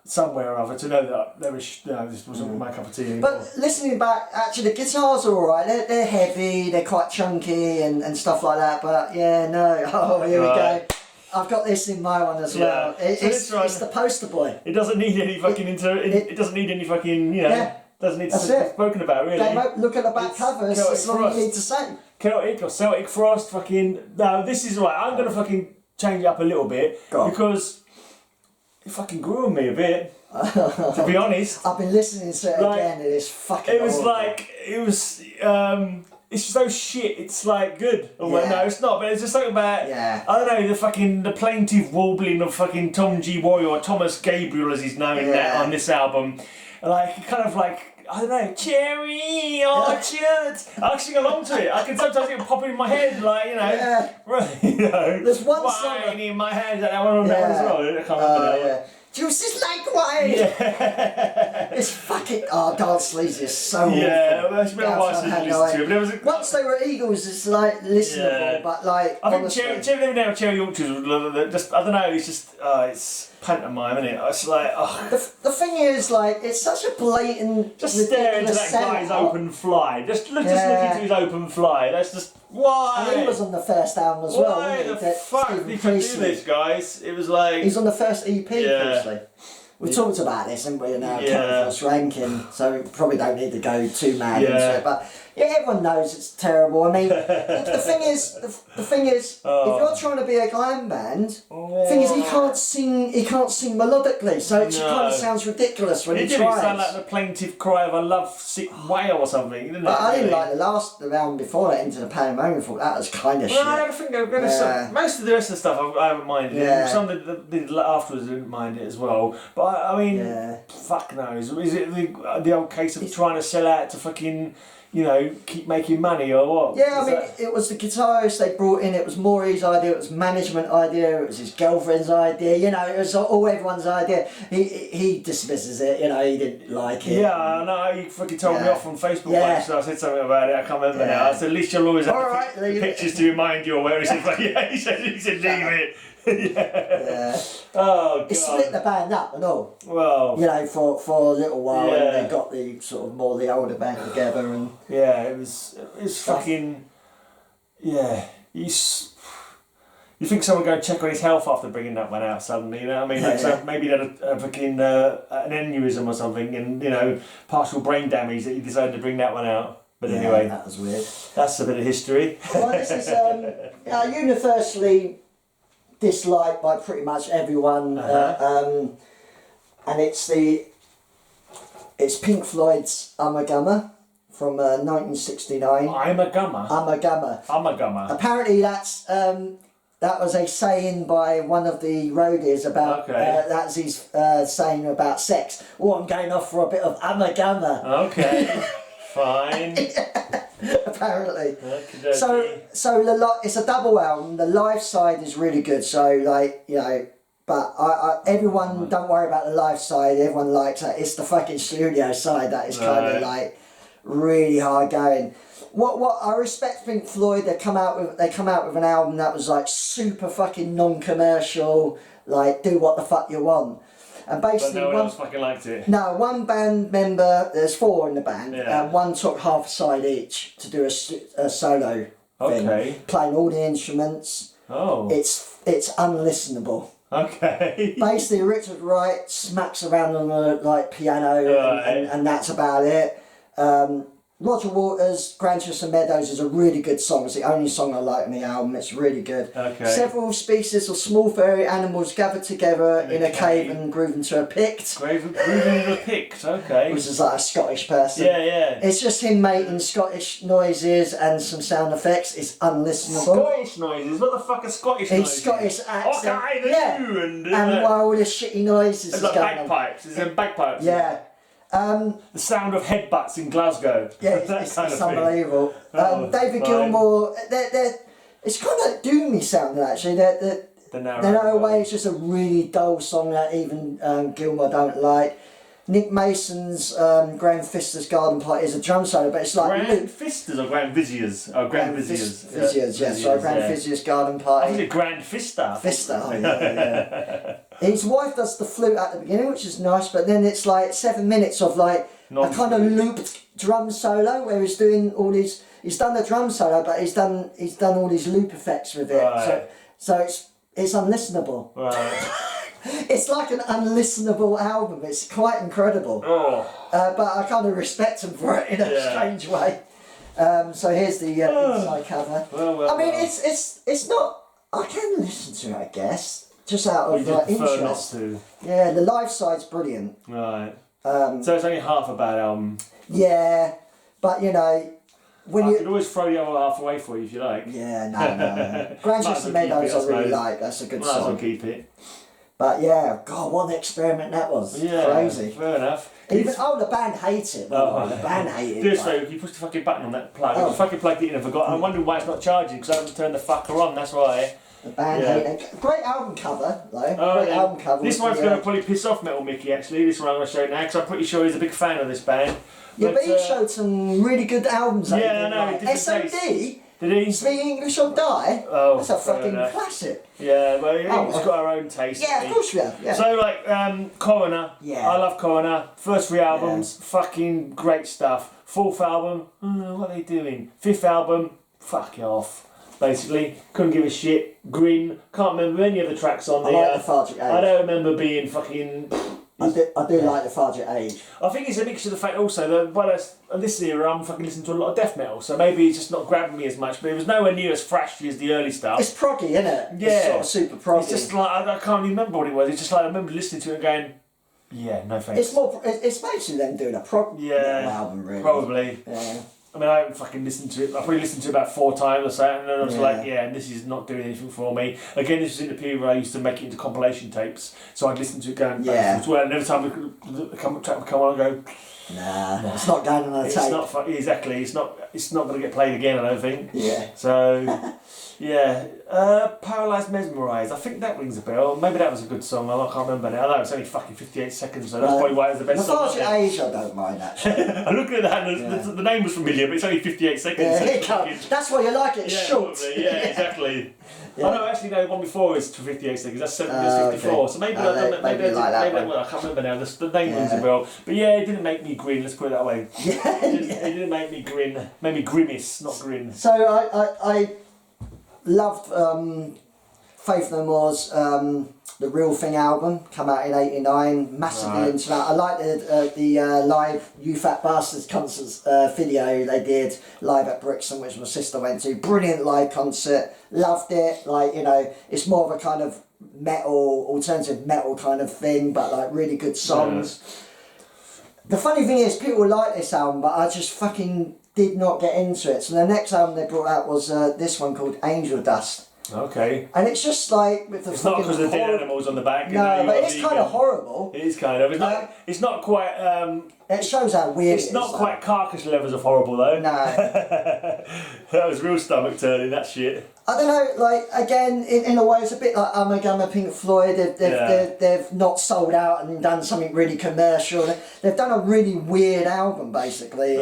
Speaker 2: somewhere or other, to know that there was, this wasn't my cup of tea anymore.
Speaker 1: But listening back, actually, the guitars are alright. They're heavy, they're quite chunky and stuff like that. But yeah, no. Oh, here we
Speaker 2: Right.
Speaker 1: go. I've got this in my one as well.
Speaker 2: Yeah. So
Speaker 1: It's,
Speaker 2: this one-
Speaker 1: it's the poster boy.
Speaker 2: It doesn't need any fucking it doesn't need any fucking,
Speaker 1: Yeah.
Speaker 2: doesn't need to
Speaker 1: That's
Speaker 2: be
Speaker 1: it.
Speaker 2: spoken about, really.
Speaker 1: Look at the back
Speaker 2: It's
Speaker 1: cover. It's
Speaker 2: Celtic
Speaker 1: that's all
Speaker 2: Frost.
Speaker 1: you need to say.
Speaker 2: Celtic or Celtic Frost, fucking. No, this is right. I'm gonna fucking change it up a little bit
Speaker 1: Go on.
Speaker 2: because it fucking grew on me a bit. To be honest,
Speaker 1: I've been listening to it
Speaker 2: Like,
Speaker 1: again and it's fucking
Speaker 2: it was
Speaker 1: horrible.
Speaker 2: like it was. It's so shit. It's like good. Oh, well,
Speaker 1: Yeah.
Speaker 2: no, it's not. But it's just something about.
Speaker 1: Yeah.
Speaker 2: I don't know the plaintive warbling of fucking Tom G. Warrior or Thomas Gabriel as he's known in that
Speaker 1: Yeah.
Speaker 2: on this album, like kind of like. I don't know, cherry orchard. I sing along to it. I can sometimes get popping in my head, like
Speaker 1: Yeah. There's one song-
Speaker 2: wine in my head. That one on that one as well. I can't remember that one.
Speaker 1: yeah. Juices like wine.
Speaker 2: Yeah.
Speaker 1: It's fucking. Oh, Dance Sleaze is so
Speaker 2: Yeah,
Speaker 1: awful.
Speaker 2: well, it's been a while since I listened to it, but it was a,
Speaker 1: Once they were Eagles, it's like listenable,
Speaker 2: Yeah.
Speaker 1: but like.
Speaker 2: I think
Speaker 1: honestly,
Speaker 2: Cherry Now Cherry Orchards was just I don't know, it's just it's pantomime, isn't it? It's like
Speaker 1: the thing is, like, it's such a blatant.
Speaker 2: just stare into
Speaker 1: ridiculous
Speaker 2: that guy's
Speaker 1: sellout.
Speaker 2: open fly. Just look
Speaker 1: Yeah.
Speaker 2: into his open fly. That's just why.
Speaker 1: And he was on the first album as well.
Speaker 2: Why
Speaker 1: wasn't
Speaker 2: the
Speaker 1: he? That
Speaker 2: fuck
Speaker 1: Stephen
Speaker 2: did you do
Speaker 1: Priestley.
Speaker 2: this, guys? It was like
Speaker 1: He's on the first EP,
Speaker 2: Yeah.
Speaker 1: Priestley. We talked about this, haven't we, in our
Speaker 2: Yeah.
Speaker 1: first ranking, so we probably don't need to go too mad into
Speaker 2: Yeah.
Speaker 1: it. But yeah, everyone knows it's terrible. I mean, the thing is,
Speaker 2: Oh.
Speaker 1: if you're trying to be a glam band, the thing is he can't sing melodically, so it
Speaker 2: No.
Speaker 1: kind of sounds ridiculous when
Speaker 2: it
Speaker 1: he
Speaker 2: did
Speaker 1: tries.
Speaker 2: sound like the plaintive cry of a love-sick whale or something, didn't
Speaker 1: But
Speaker 2: it?
Speaker 1: I didn't
Speaker 2: really?
Speaker 1: like the album before that, Into the Pandemonium. I thought that was kind of
Speaker 2: Well, I
Speaker 1: shit.
Speaker 2: don't think I'm going to.
Speaker 1: Yeah.
Speaker 2: Most of the rest of the stuff I haven't minded.
Speaker 1: Yeah.
Speaker 2: Some of the afterwards I didn't mind it as well. But I mean,
Speaker 1: Yeah.
Speaker 2: fuck knows. Is it the old case of trying to sell out to fucking, keep making money or what?
Speaker 1: Yeah, I
Speaker 2: Is
Speaker 1: mean,
Speaker 2: that-
Speaker 1: it was the guitarist they brought in, it was Maury's idea, it was management idea, it was his girlfriend's idea, it was all everyone's idea. He dismisses it, he didn't like it.
Speaker 2: Yeah, no, you fucking told me
Speaker 1: Yeah.
Speaker 2: off on Facebook
Speaker 1: Yeah.
Speaker 2: once, so I said something about it, I can't remember
Speaker 1: Yeah.
Speaker 2: now. I said, at least you'll always have
Speaker 1: All
Speaker 2: the
Speaker 1: right,
Speaker 2: the
Speaker 1: leave it.
Speaker 2: pictures to remind you, or where he said, like, yeah, he said leave it. Yeah.
Speaker 1: Yeah.
Speaker 2: Oh, God.
Speaker 1: It split the band up and all,
Speaker 2: Well,
Speaker 1: for a little while,
Speaker 2: Yeah.
Speaker 1: and they got the sort of more the older band together, and
Speaker 2: yeah, it was fucking, yeah, you think someone go and check on his health after bringing that one out suddenly, you know what I mean? Like,
Speaker 1: Yeah.
Speaker 2: so maybe they had a fucking, an aneurysm or something and, partial brain damage that he decided to bring that one out. But
Speaker 1: yeah,
Speaker 2: anyway,
Speaker 1: that was weird.
Speaker 2: that's a bit of history.
Speaker 1: Well, this is universally disliked by pretty much everyone, and it's Pink Floyd's Amagama from 1969.
Speaker 2: I'm a gummer.
Speaker 1: Amagama.
Speaker 2: I'm a gummer.
Speaker 1: Apparently, that was a saying by one of the roadies about
Speaker 2: Okay.
Speaker 1: that's his saying about sex. Oh, I'm going off for a bit of Amagama.
Speaker 2: Okay, fine.
Speaker 1: Apparently.
Speaker 2: Okey-dokey.
Speaker 1: So it's a double album. The live side is really good. So but everyone don't worry about the live side. Everyone likes it. It's the fucking studio side that is kind of
Speaker 2: Right.
Speaker 1: like really hard going. What I respect Pink Floyd. They come out with an album that was like super fucking non-commercial. Like do what the fuck you want. And
Speaker 2: But
Speaker 1: basically
Speaker 2: no one else fucking liked it.
Speaker 1: no, one band member, there's 4 in the band,
Speaker 2: Yeah.
Speaker 1: and one took half a side each to do a solo thing,
Speaker 2: Okay.
Speaker 1: playing all the instruments.
Speaker 2: Oh.
Speaker 1: It's unlistenable.
Speaker 2: Okay.
Speaker 1: Basically, Richard Wright smacks around on the piano,
Speaker 2: Right.
Speaker 1: and that's about it. Roger Waters' Grandchester Meadows is a really good song. It's the only song I like on the album. It's really good.
Speaker 2: Okay.
Speaker 1: Several species of small furry animals gathered together in a cave and grooving to a pict,
Speaker 2: Grooving the Pict, okay.
Speaker 1: which is like a Scottish person.
Speaker 2: Yeah.
Speaker 1: It's just him making Scottish noises and some sound effects. It's unlistenable.
Speaker 2: Scottish noises? What the fuck are Scottish
Speaker 1: It's
Speaker 2: noises?
Speaker 1: Scottish accent.
Speaker 2: Okay, the
Speaker 1: Yeah.
Speaker 2: you and
Speaker 1: And all this shitty noises
Speaker 2: it's
Speaker 1: is
Speaker 2: like
Speaker 1: going on.
Speaker 2: bagpipes. It's in bagpipes.
Speaker 1: Yeah.
Speaker 2: The sound of headbutts in Glasgow.
Speaker 1: Yeah,
Speaker 2: That
Speaker 1: it's
Speaker 2: kind of thing.
Speaker 1: unbelievable.
Speaker 2: Oh,
Speaker 1: David
Speaker 2: fine.
Speaker 1: Gilmour, it's kind of doomy sounding actually.
Speaker 2: The
Speaker 1: Narrow Way is just a really dull song that even Gilmore don't like. Nick Mason's Grand Fista's Garden Party is a drum solo, but it's like
Speaker 2: Grand Fista's or Grand Vizier's? Oh, Grand Vizier's.
Speaker 1: Vizier's, yeah. Sorry, Grand Vizier's Garden Party.
Speaker 2: I think it's Grand Fista.
Speaker 1: Fista, oh, yeah. His wife does the flute at the beginning, which is nice, but then it's like 7 minutes of like a kind of looped drum solo where he's doing all these. He's done the drum solo, but he's done all these loop effects with it.
Speaker 2: Right.
Speaker 1: So it's unlistenable.
Speaker 2: Right.
Speaker 1: It's like an unlistenable album. It's quite incredible.
Speaker 2: Oh.
Speaker 1: But I kind of respect him for it in a strange way. So here's the inside cover. I mean, it's not. I can listen to it, I guess, just out of interest.
Speaker 2: Not to.
Speaker 1: Yeah, the live side's brilliant.
Speaker 2: Right. So it's only half a bad album.
Speaker 1: Yeah, but you know.
Speaker 2: I could always throw the other half away for you if you like.
Speaker 1: Yeah, no. Grantchester Meadows I really like. That's a good song.
Speaker 2: Might as well keep it.
Speaker 1: But yeah, God, what an experiment that was.
Speaker 2: Yeah,
Speaker 1: crazy.
Speaker 2: Fair enough.
Speaker 1: Even the band hates it. The band hated it.
Speaker 2: Do us favour, you push the fucking button on that plug. I fucking plugged it in and forgot. I'm wondering why it's not charging because I haven't turned the fucker on. That's why.
Speaker 1: The band hate it. Great album cover though. Album cover.
Speaker 2: This one's going to probably piss off MetalMickey actually. This one I'm going to show now because I'm pretty sure he's a big fan of this band.
Speaker 1: Yeah, but he showed some really good albums.
Speaker 2: Yeah, I know.
Speaker 1: Like SOD.
Speaker 2: Did he?
Speaker 1: Speak English or Die?
Speaker 2: Oh,
Speaker 1: that's a fucking classic.
Speaker 2: Yeah, well, we've got our own taste.
Speaker 1: Yeah, of course we have. Yeah.
Speaker 2: So, like, Coroner. Yeah. I love Coroner. First 3 albums, fucking great stuff. 4th album, what are they doing? 5th album, fuck off. Basically, couldn't give a shit. Grin, can't remember any of the tracks on there.
Speaker 1: I like Lethargic Age.
Speaker 2: I don't remember being fucking.
Speaker 1: I do like Lethargic Age.
Speaker 2: I think it's a mixture of the fact also that this era I'm fucking listening to a lot of death metal, so maybe it's just not grabbing me as much, but it was nowhere near as thrashy as the early stuff.
Speaker 1: It's proggy, isn't it?
Speaker 2: Yeah.
Speaker 1: It's sort of super proggy.
Speaker 2: It's just like, I can't even remember what it was, it's just like I remember listening to it and going, yeah, no thanks.
Speaker 1: It's basically them doing a prog album, really.
Speaker 2: Probably.
Speaker 1: Yeah.
Speaker 2: I mean, I haven't fucking listened to it. I probably listened to it about 4 times or so, and then I was like, this is not doing anything for me. Again, this was in the period where I used to make it into compilation tapes, so I'd listen to it going back as well, and every time the track would come on, I go,
Speaker 1: nah, it's not going on a tape.
Speaker 2: Exactly, it's not going to get played again, I don't think.
Speaker 1: Yeah.
Speaker 2: So, yeah. Paralysed Mesmerised, I think that rings a bell. Maybe that was a good song, I can't remember now. I know it's only fucking 58 seconds, so that's probably why it was the best song.
Speaker 1: Lethargic Age, I don't mind actually.
Speaker 2: I'm looking at that and the name was familiar, but it's only 58 seconds.
Speaker 1: Yeah, that's why you like it, it's short.
Speaker 2: Probably, yeah, exactly. Yeah. Oh no, actually no, the one before is to 58 seconds, that's 7 minutes 54, so maybe I can't remember now, the name rings a bell. But yeah, it didn't make me grin, let's put it that way. It didn't make me grin, made me grimace, not grin.
Speaker 1: So I loved Faith No More's The Real Thing album, come out in '89, massively into that. I liked the live You Fat Bastards concert video they did live at Brixton, which my sister went to. Brilliant live concert, loved it. Like, you know, it's more of a kind of metal, alternative metal kind of thing, but like really good songs. The funny thing is, people like this album, but I just fucking did not get into it. So the next album they brought out was this one called Angel Dust.
Speaker 2: Okay.
Speaker 1: And it's just like with the.
Speaker 2: It's not because the dead animals on the back.
Speaker 1: No, but it's kind of horrible.
Speaker 2: It is kind of. It's not quite.
Speaker 1: It shows how weird.
Speaker 2: It's not quite carcass levels of horrible though.
Speaker 1: No.
Speaker 2: That was real stomach turning. That shit.
Speaker 1: I don't know. Like again, in a way, it's a bit like Gamma, Pink Floyd. They've not sold out and done something really commercial. They've done a really weird album, basically,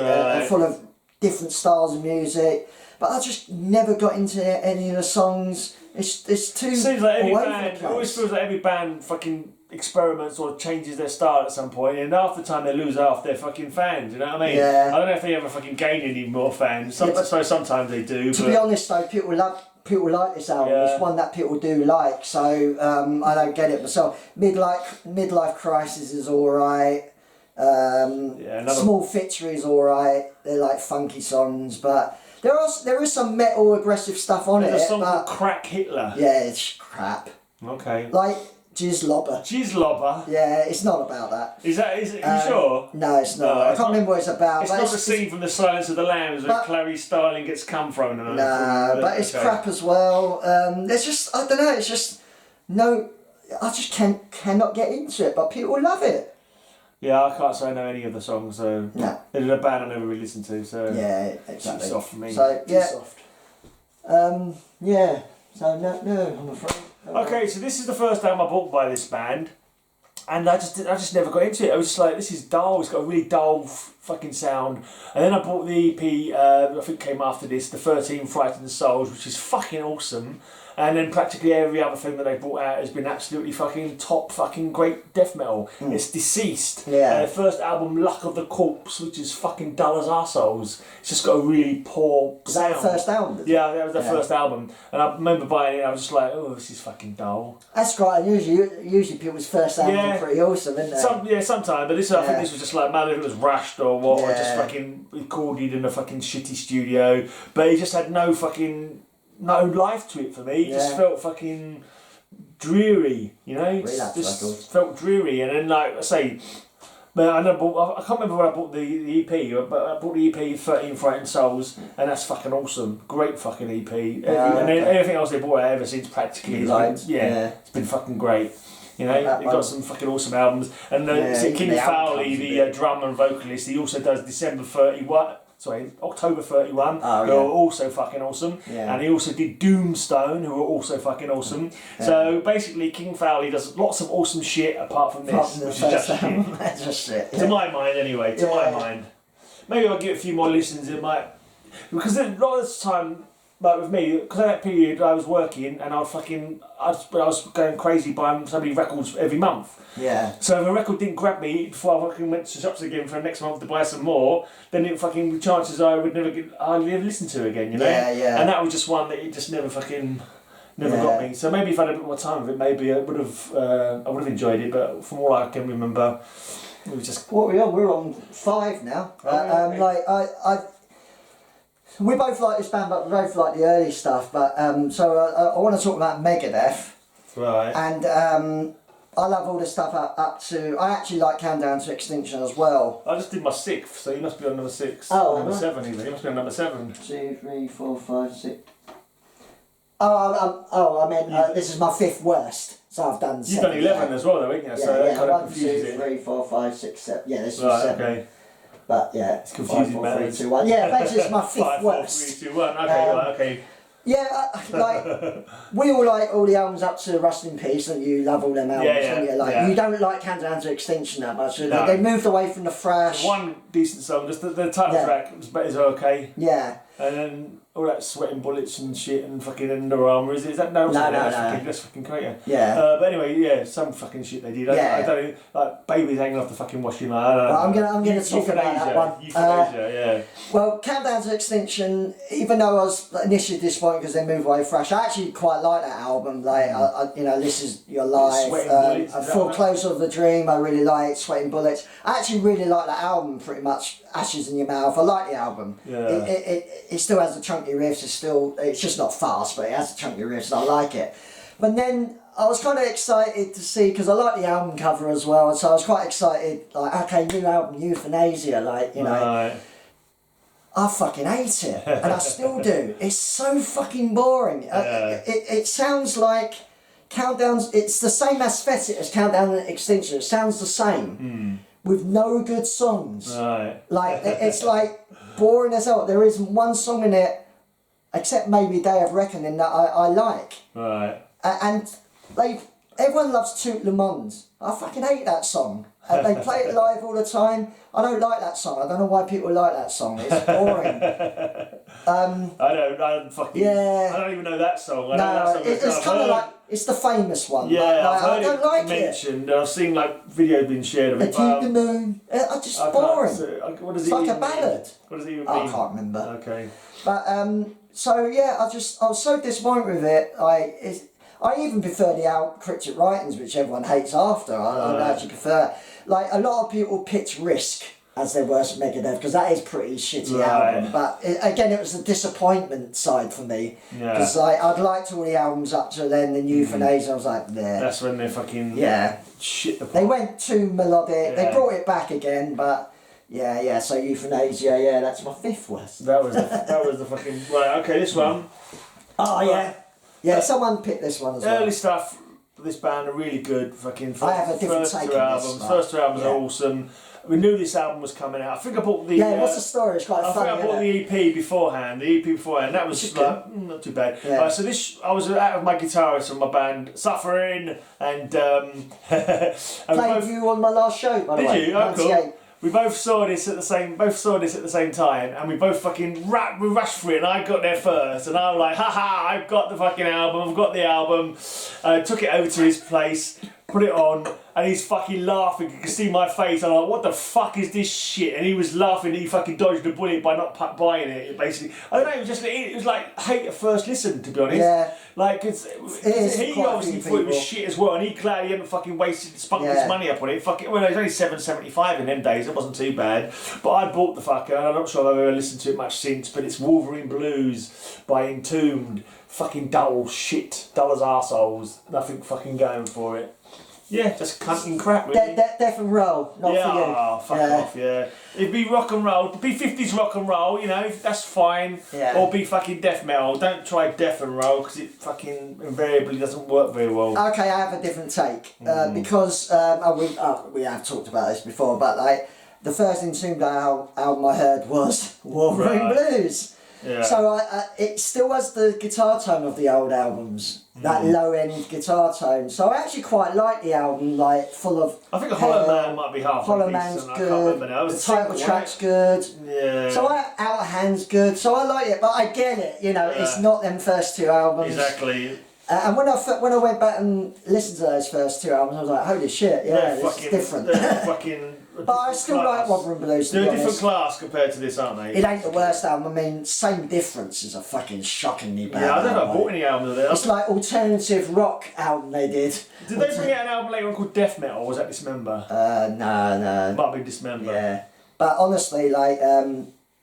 Speaker 1: full of different styles of music. But I just never got into any of the songs. It's too.
Speaker 2: Seems like every band. It always feels like every band fucking experiments or changes their style at some point, and half the time they lose half their fucking fans. You know what I mean? Yeah. I don't know if they ever fucking gain any more fans. So sometimes they do.
Speaker 1: To be honest, though, people like this album. Yeah. It's one that people do like. So I don't get it myself. Midlife Crisis is all right. Small Fitchery is all right. They're like funky songs, but. There is some metal aggressive stuff on it.
Speaker 2: There's a song called Crack Hitler.
Speaker 1: Yeah, it's crap.
Speaker 2: Okay.
Speaker 1: Like Jizzlobber.
Speaker 2: Jizzlobber?
Speaker 1: Yeah, it's not about that.
Speaker 2: Are you sure?
Speaker 1: No, it's not. I can't remember what it's about.
Speaker 2: It's not the scene from The Silence of the Lambs where Clarice Starling gets cum thrown on her.
Speaker 1: No, but it's crap as well. There's just, I don't know, it's just, no, I just cannot get into it, but people love it.
Speaker 2: Yeah, I can't say I know any of the songs, so it's a band I never really listened to, so
Speaker 1: yeah, exactly.
Speaker 2: Too soft for me.
Speaker 1: So
Speaker 2: Too soft.
Speaker 1: Yeah. So no, I'm afraid.
Speaker 2: Okay, so this is the first album I bought by this band, and I just never got into it. I was just like, this is dull. It's got a really dull fucking sound. And then I bought the EP. I think came after this, the 13 Frightened Souls, which is fucking awesome. And then practically every other thing that they brought out has been absolutely fucking top fucking great death metal. It's Deceased.
Speaker 1: Yeah.
Speaker 2: First album, Luck of the Corpse, which is fucking dull as arseholes. It's just got a really poor sound.
Speaker 1: Was that the first album?
Speaker 2: Yeah, that was their first album. And I remember buying it and I was just like, oh, this is fucking dull.
Speaker 1: That's great. Usually people's first albums are pretty awesome, isn't they?
Speaker 2: Sometimes. But this, I think this was just like, man, it was rushed or what, or just fucking recorded in a fucking shitty studio. But it just had no life to it for me. It just felt fucking dreary, you know? Just felt dreary. And then, like I say, I can't remember when I bought the EP, but I bought the EP 13 Frightened Souls, and that's fucking awesome. Great fucking EP. And then everything else they bought out ever since practically it's been fucking great. You know, they've got some fucking awesome albums. And King Fowley, the drummer and vocalist, he also does October 31, who are also fucking awesome. Yeah. And he also did Doomstone, who are also fucking awesome. Yeah. So basically, King Fowley does lots of awesome shit apart from this, which is just shit.
Speaker 1: That's just shit.
Speaker 2: To my mind, anyway. To my mind. Maybe I'll give it a few more listens. It might, because a lot of the time, like with me, because at that period I was working and I was going crazy buying so many records every month.
Speaker 1: Yeah.
Speaker 2: So if a record didn't grab me before I fucking went to shops again for the next month to buy some more, then the chances are I would hardly ever listen to again, you know?
Speaker 1: Yeah, yeah.
Speaker 2: And that was just one that it just never got me. So maybe if I had a bit more time with it, maybe I would have enjoyed it. But from all I can remember, it was just.
Speaker 1: What we on? We're on 5 now. We both like this band, but we both like the early stuff. But so I want to talk about Megadeth.
Speaker 2: Right.
Speaker 1: And I love all the stuff up to. I actually like Countdown to Extinction as well.
Speaker 2: I just did my 6th, so you must be on number 6.
Speaker 1: Oh,
Speaker 2: number 7 even. You must be on number 7.
Speaker 1: 2, 3, 4, 5, 6. I meant this is my 5th worst. So I've done 7.
Speaker 2: You've done 11 as well, though, haven't you?
Speaker 1: Yeah,
Speaker 2: so that kind of
Speaker 1: 1,
Speaker 2: confuses
Speaker 1: 2,
Speaker 2: it.
Speaker 1: 3, 4, 5, 6, 7. Yeah, this was
Speaker 2: Right,
Speaker 1: 7.
Speaker 2: okay.
Speaker 1: But yeah,
Speaker 2: it's confusing.
Speaker 1: 5, 4, 3, 2, 1. Yeah, basically it's my 5th
Speaker 2: 5, 4,
Speaker 1: worst.
Speaker 2: 3, 2, 1. Okay, right, okay.
Speaker 1: Yeah, we all like all the albums up to Rust in Peace, and you love all them albums. You don't like Countdown to Extinction that much.
Speaker 2: No.
Speaker 1: They moved away from the thrash.
Speaker 2: One decent song, just the title track is okay.
Speaker 1: Yeah.
Speaker 2: And then all that sweating bullets and shit and fucking Under Armour, is that no? That's fucking great.
Speaker 1: Yeah.
Speaker 2: But anyway, some fucking shit they did. I don't like babies hanging off the fucking washing line.
Speaker 1: I'm gonna talk about that one.
Speaker 2: Euthanasia,
Speaker 1: Well, Countdown to Extinction, even though I was initially disappointed because they moved away thrash, I actually quite like that album. Like, This Is Your Life, Foreclosure of the Dream. I really like Sweating Bullets. I actually really like that album. Pretty much, Ashes in Your Mouth. I like the album.
Speaker 2: Yeah.
Speaker 1: It still has the chunky riffs. It's just not fast, but it has the chunky riffs, and I like it. But then I was kind of excited to see, because I like the album cover as well, so I was quite excited. Like, okay, new album, Euthanasia. Like, you know.
Speaker 2: Right.
Speaker 1: I fucking hate it, and I still do. It's so fucking boring. It sounds like Countdowns. It's the same aesthetic as Countdown to Extinction. It sounds the same, with no good songs.
Speaker 2: Right.
Speaker 1: Like it's like boring as hell. There isn't one song in it, except maybe Day of Reckoning, that I like.
Speaker 2: Right.
Speaker 1: And everyone loves Tout Le Monde. I fucking hate that song. And they play it live all the time. I don't like that song. I don't know why people like that song. It's boring.
Speaker 2: I don't even know that song.
Speaker 1: It's kind of like, it's the famous one.
Speaker 2: Yeah,
Speaker 1: I don't like
Speaker 2: mentioned. I've seen videos being shared of it.
Speaker 1: Keep the Moon. It's just boring.
Speaker 2: What does
Speaker 1: it's like a ballad.
Speaker 2: What does it even mean?
Speaker 1: I can't remember.
Speaker 2: Okay.
Speaker 1: But so yeah, I was so disappointed with it. I even prefer the Cryptic Writings, which everyone hates after. I actually prefer. Like, a lot of people pitch Risk as their worst Megadeth, because that is pretty shitty album. But again, it was the disappointment side for me. Because I'd liked all the albums up to then, Euthanasia, I was like, there.
Speaker 2: That's when they fucking shit the pot.
Speaker 1: They went too melodic. They brought it back again, but so Euthanasia, that's my 5th worst.
Speaker 2: That was the fucking... Right, okay, this one.
Speaker 1: Oh, yeah. Yeah, someone picked this one as well.
Speaker 2: Early stuff, this band are really good. Fucking
Speaker 1: I have a different take on this.
Speaker 2: First two albums are awesome. we knew this album was coming out. I think I bought the.
Speaker 1: Yeah, what's the story? It's quite funny.
Speaker 2: I think I bought the EP beforehand. That was like not too bad.
Speaker 1: Yeah.
Speaker 2: So I was out with my guitarist and my band, Suffering, and
Speaker 1: played you on my last show, by the way.
Speaker 2: Did you? Oh, cool. We both saw this at the same time, and we both fucking we rushed for it, and I got there first, and I was like, haha, I've got the fucking album, I've got the album. Took it over to his place, put it on, and he's fucking laughing. You can see my face. I'm like, what the fuck is this shit? And he was laughing. He fucking dodged the bullet by not buying it. Basically, I don't know. It was like hate at first listen, to be honest. Yeah. Like he obviously thought it was shit as well, and he clearly hadn't fucking spunked his money up on it. Fucking, well, it was only $7.75 in them days. It wasn't too bad. But I bought the fucker, and I'm not sure I've ever listened to it much since. But it's Wolverine Blues by Entombed. Fucking dull as arseholes. Nothing fucking going for it. Yeah, just cunting crap, really.
Speaker 1: Death and roll, not for you.
Speaker 2: Oh, fuck off, yeah. It'd be rock and roll. It'd be 50s rock and roll, you know, that's fine. Yeah. Or be fucking death metal. Don't try death and roll, because it fucking invariably doesn't work very well.
Speaker 1: Okay, I have a different take. Because, we have talked about this before, but like, the first Entombed album I heard was Wolverine Blues. Yeah. So it still has the guitar tone of the old albums, that low end guitar tone. So I actually quite like the album, like full of.
Speaker 2: I think Hollow Man might be half.
Speaker 1: Hollow Man's good. The title track's good.
Speaker 2: Yeah.
Speaker 1: So Out of Hand's good. So I like it, but I get it. You know, it's not them first two albums.
Speaker 2: Exactly.
Speaker 1: And when I went back and listened to those first two albums, I was like, holy shit, this is different. But I still like Wolverine Blues.
Speaker 2: They're a different class compared to this, aren't they?
Speaker 1: It ain't the worst album. I mean, Same Difference is a fucking shockingly bad
Speaker 2: album. Yeah, I don't know. I bought
Speaker 1: album.
Speaker 2: any albums of theirs.
Speaker 1: It's like alternative rock album they did.
Speaker 2: Did they bring out an album later on called Death Metal, or was that Dismember?
Speaker 1: No.
Speaker 2: Might be Dismember.
Speaker 1: Yeah. But honestly, like,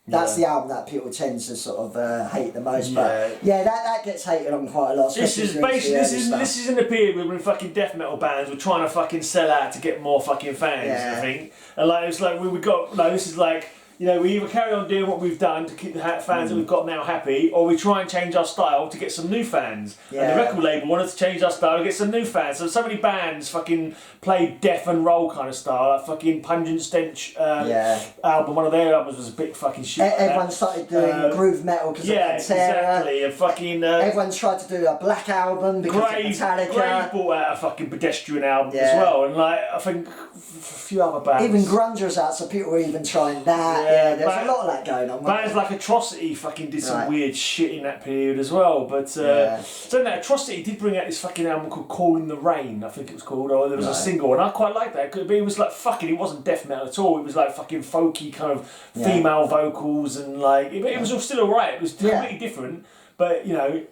Speaker 1: that's the album that people tend to sort of hate the most. But yeah, that gets hated on quite a lot.
Speaker 2: This is in the period when fucking death metal bands were trying to fucking sell out to get more fucking fans. I think, and like it's like we got this is like. You know, we either carry on doing what we've done to keep the fans that we've got now happy, or we try and change our style to get some new fans. Yeah. And the record label wanted to change our style to get some new fans. So many bands fucking played death and roll kind of style. Like fucking Pungent Stench album, one of their albums was a bit fucking shit.
Speaker 1: Everyone started doing groove metal because of Pantera.
Speaker 2: Exactly. And fucking...
Speaker 1: everyone tried to do a black album because of Metallica.
Speaker 2: Grave brought out a fucking pedestrian album as well. And like, I think a few other bands.
Speaker 1: Even grunge was out, so people were even trying that. Yeah, there's a lot of that going on.
Speaker 2: Bands like Atrocity fucking did some weird shit in that period as well. But so that Atrocity did bring out this fucking album called Call in the Rain, I think it was called, or there was a single, and I quite liked that. But it was like fucking, it wasn't death metal at all. It was like fucking folky kind of female vocals, and like it was still alright. It was completely different, but you know.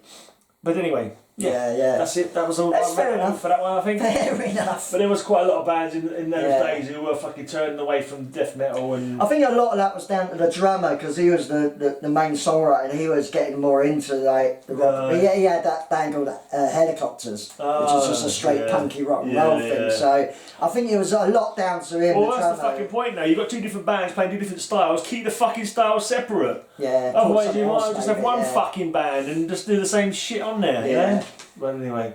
Speaker 2: But anyway. Yeah. That's it. That was all.
Speaker 1: That's fair enough
Speaker 2: for that one, I think.
Speaker 1: Fair enough.
Speaker 2: But there was quite a lot of bands in those days who were fucking turning away from death metal, and
Speaker 1: I think a lot of that was down to the drummer, because he was the main songwriter, and he was getting more into like the rock. He had that band called Helicopters, which is just a straight punky rock and roll thing. So I think it was a lot down to him.
Speaker 2: Well, that's the fucking point now. You've got two different bands playing two different styles. Keep the fucking styles separate.
Speaker 1: Yeah.
Speaker 2: Otherwise, you might just have one fucking band and just do the same shit on there. Yeah. But
Speaker 1: anyway,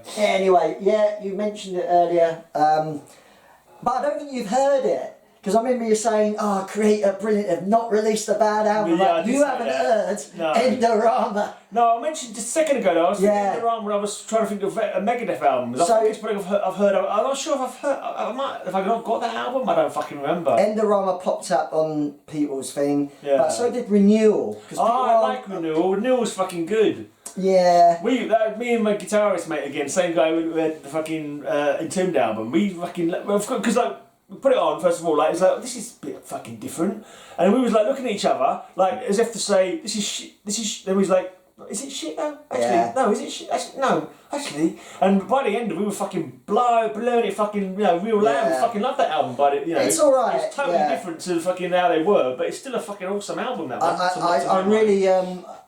Speaker 1: you mentioned it earlier, but I don't think you've heard it, because I remember you saying, Creator, brilliant, have not released a bad album.
Speaker 2: Yeah,
Speaker 1: you haven't heard Endorama.
Speaker 2: No, I mentioned just a second ago though, I was thinking Endorama when I was trying to think of Megadeth albums.
Speaker 1: So,
Speaker 2: I think it's probably I've heard of, I'm not sure if I've heard, if I've not got that album, I don't fucking remember.
Speaker 1: Endorama popped up on people's thing, but so did Renewal.
Speaker 2: I like Renewal. Renewal's fucking good.
Speaker 1: Yeah.
Speaker 2: Me and my guitarist mate again, same guy who had the fucking Entombed album. We fucking, because like, we put it on first of all, like it's like this is a bit fucking different, and we was like looking at each other like as if to say this is shit. Then we was like, is it shit though? Actually, no. Is it shit? Actually, no. Actually, and by the end of it, we were fucking blowing it fucking real loud. We fucking loved that album, but
Speaker 1: it's alright.
Speaker 2: It's totally different to fucking how they were, but it's still a fucking awesome album. That one.
Speaker 1: I really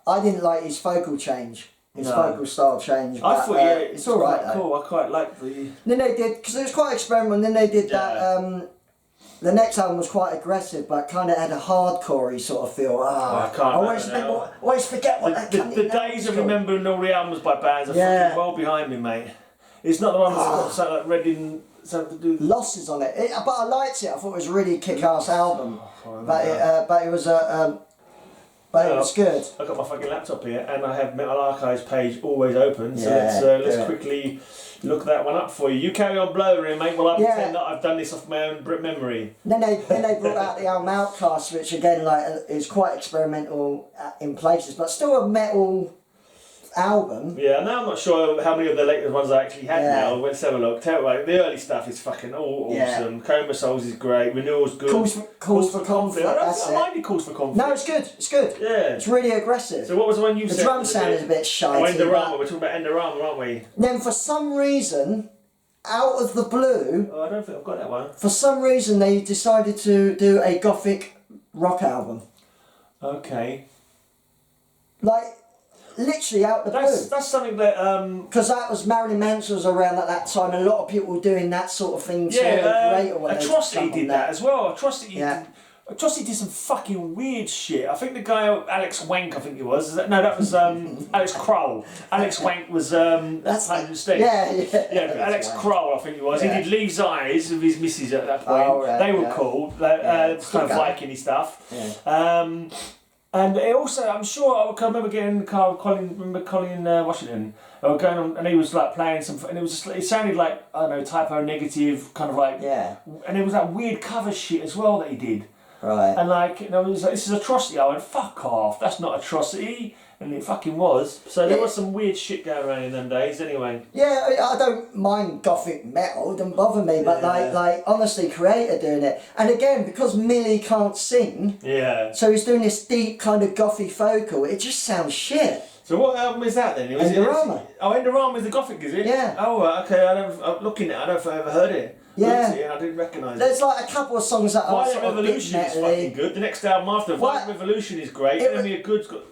Speaker 1: I didn't like his vocal change. His vocal style change.
Speaker 2: I thought
Speaker 1: it's alright though.
Speaker 2: Cool. I quite liked the.
Speaker 1: Then they did, because it was quite experimental. And then they did that. The next album was quite aggressive, but kind of had a hardcorey sort of feel.
Speaker 2: I
Speaker 1: always forget what
Speaker 2: the days of remembering all the albums by bands are fucking well behind me, mate. It's not the one that's got something like something to do?
Speaker 1: Losses on it. But I liked it. I thought it was a really kick-ass album.
Speaker 2: Oh,
Speaker 1: But it was a. But it was good.
Speaker 2: I've got my fucking laptop here, and I have Metal Archives page always open. So
Speaker 1: Yeah,
Speaker 2: let's quickly look that one up for you. You carry on blowing, mate. Well, I pretend that I've done this off my own memory.
Speaker 1: Then they brought out the album Outcast, which again is quite experimental in places, but still a metal album.
Speaker 2: Yeah, now I'm not sure how many of the latest ones I actually had now. Let's have a look. The early stuff is fucking awesome. Coma Souls is great. Renewal's good.
Speaker 1: Calls for Conflict.
Speaker 2: I mind it Calls for Conflict.
Speaker 1: No, it's good. It's good.
Speaker 2: Yeah.
Speaker 1: It's really aggressive.
Speaker 2: So what was the one you said?
Speaker 1: The drum sound is a bit shiny.
Speaker 2: Endorama. We're talking about Endorama, aren't we?
Speaker 1: Then for some reason, out of the blue,
Speaker 2: I don't think I've got that one.
Speaker 1: for some reason they decided to do a gothic rock album.
Speaker 2: Okay.
Speaker 1: Like, literally out the blue.
Speaker 2: That's something that
Speaker 1: because that was Marilyn Manson was around at that time, and a lot of people were doing that sort of thing too.
Speaker 2: Atrocity did that as well. Atrocity did some fucking weird shit. I think the guy Alex Wank, I think he was. That was Alex Kroll. Alex Wank was that's playing the stage.
Speaker 1: Yeah.
Speaker 2: Alex Kroll, I think he was.
Speaker 1: Yeah.
Speaker 2: He did Leaves Eyes with his missus at that point.
Speaker 1: Oh, right,
Speaker 2: they were cool. Kind of Viking-y stuff.
Speaker 1: Yeah.
Speaker 2: And it also, I'm sure, I remember getting in the car with Colin Washington. I was going on, and he was like playing some, and it was just, it sounded like, I don't know, typo negative, kind of like, and it was that weird cover shit as well that he did.
Speaker 1: Right.
Speaker 2: And like, it was like, this is Atrocity. I went, fuck off, that's not Atrocity. And it fucking was. So there was some weird shit going around in them days anyway.
Speaker 1: Yeah, I don't mind gothic metal, it doesn't bother me, but like honestly, Creator doing it. And again, because Millie can't sing, so he's doing this deep kind of gothic vocal, it just sounds shit.
Speaker 2: So what album is that then?
Speaker 1: Endorama.
Speaker 2: Endorama is the gothic, is it?
Speaker 1: Yeah.
Speaker 2: Oh, okay, I'm looking at it, I don't know if I ever heard it.
Speaker 1: Yeah.
Speaker 2: I didn't recognise it.
Speaker 1: There's like a couple of songs that are
Speaker 2: Violent Revolution is fucking good. The next album after Violent Revolution is great. Enemy of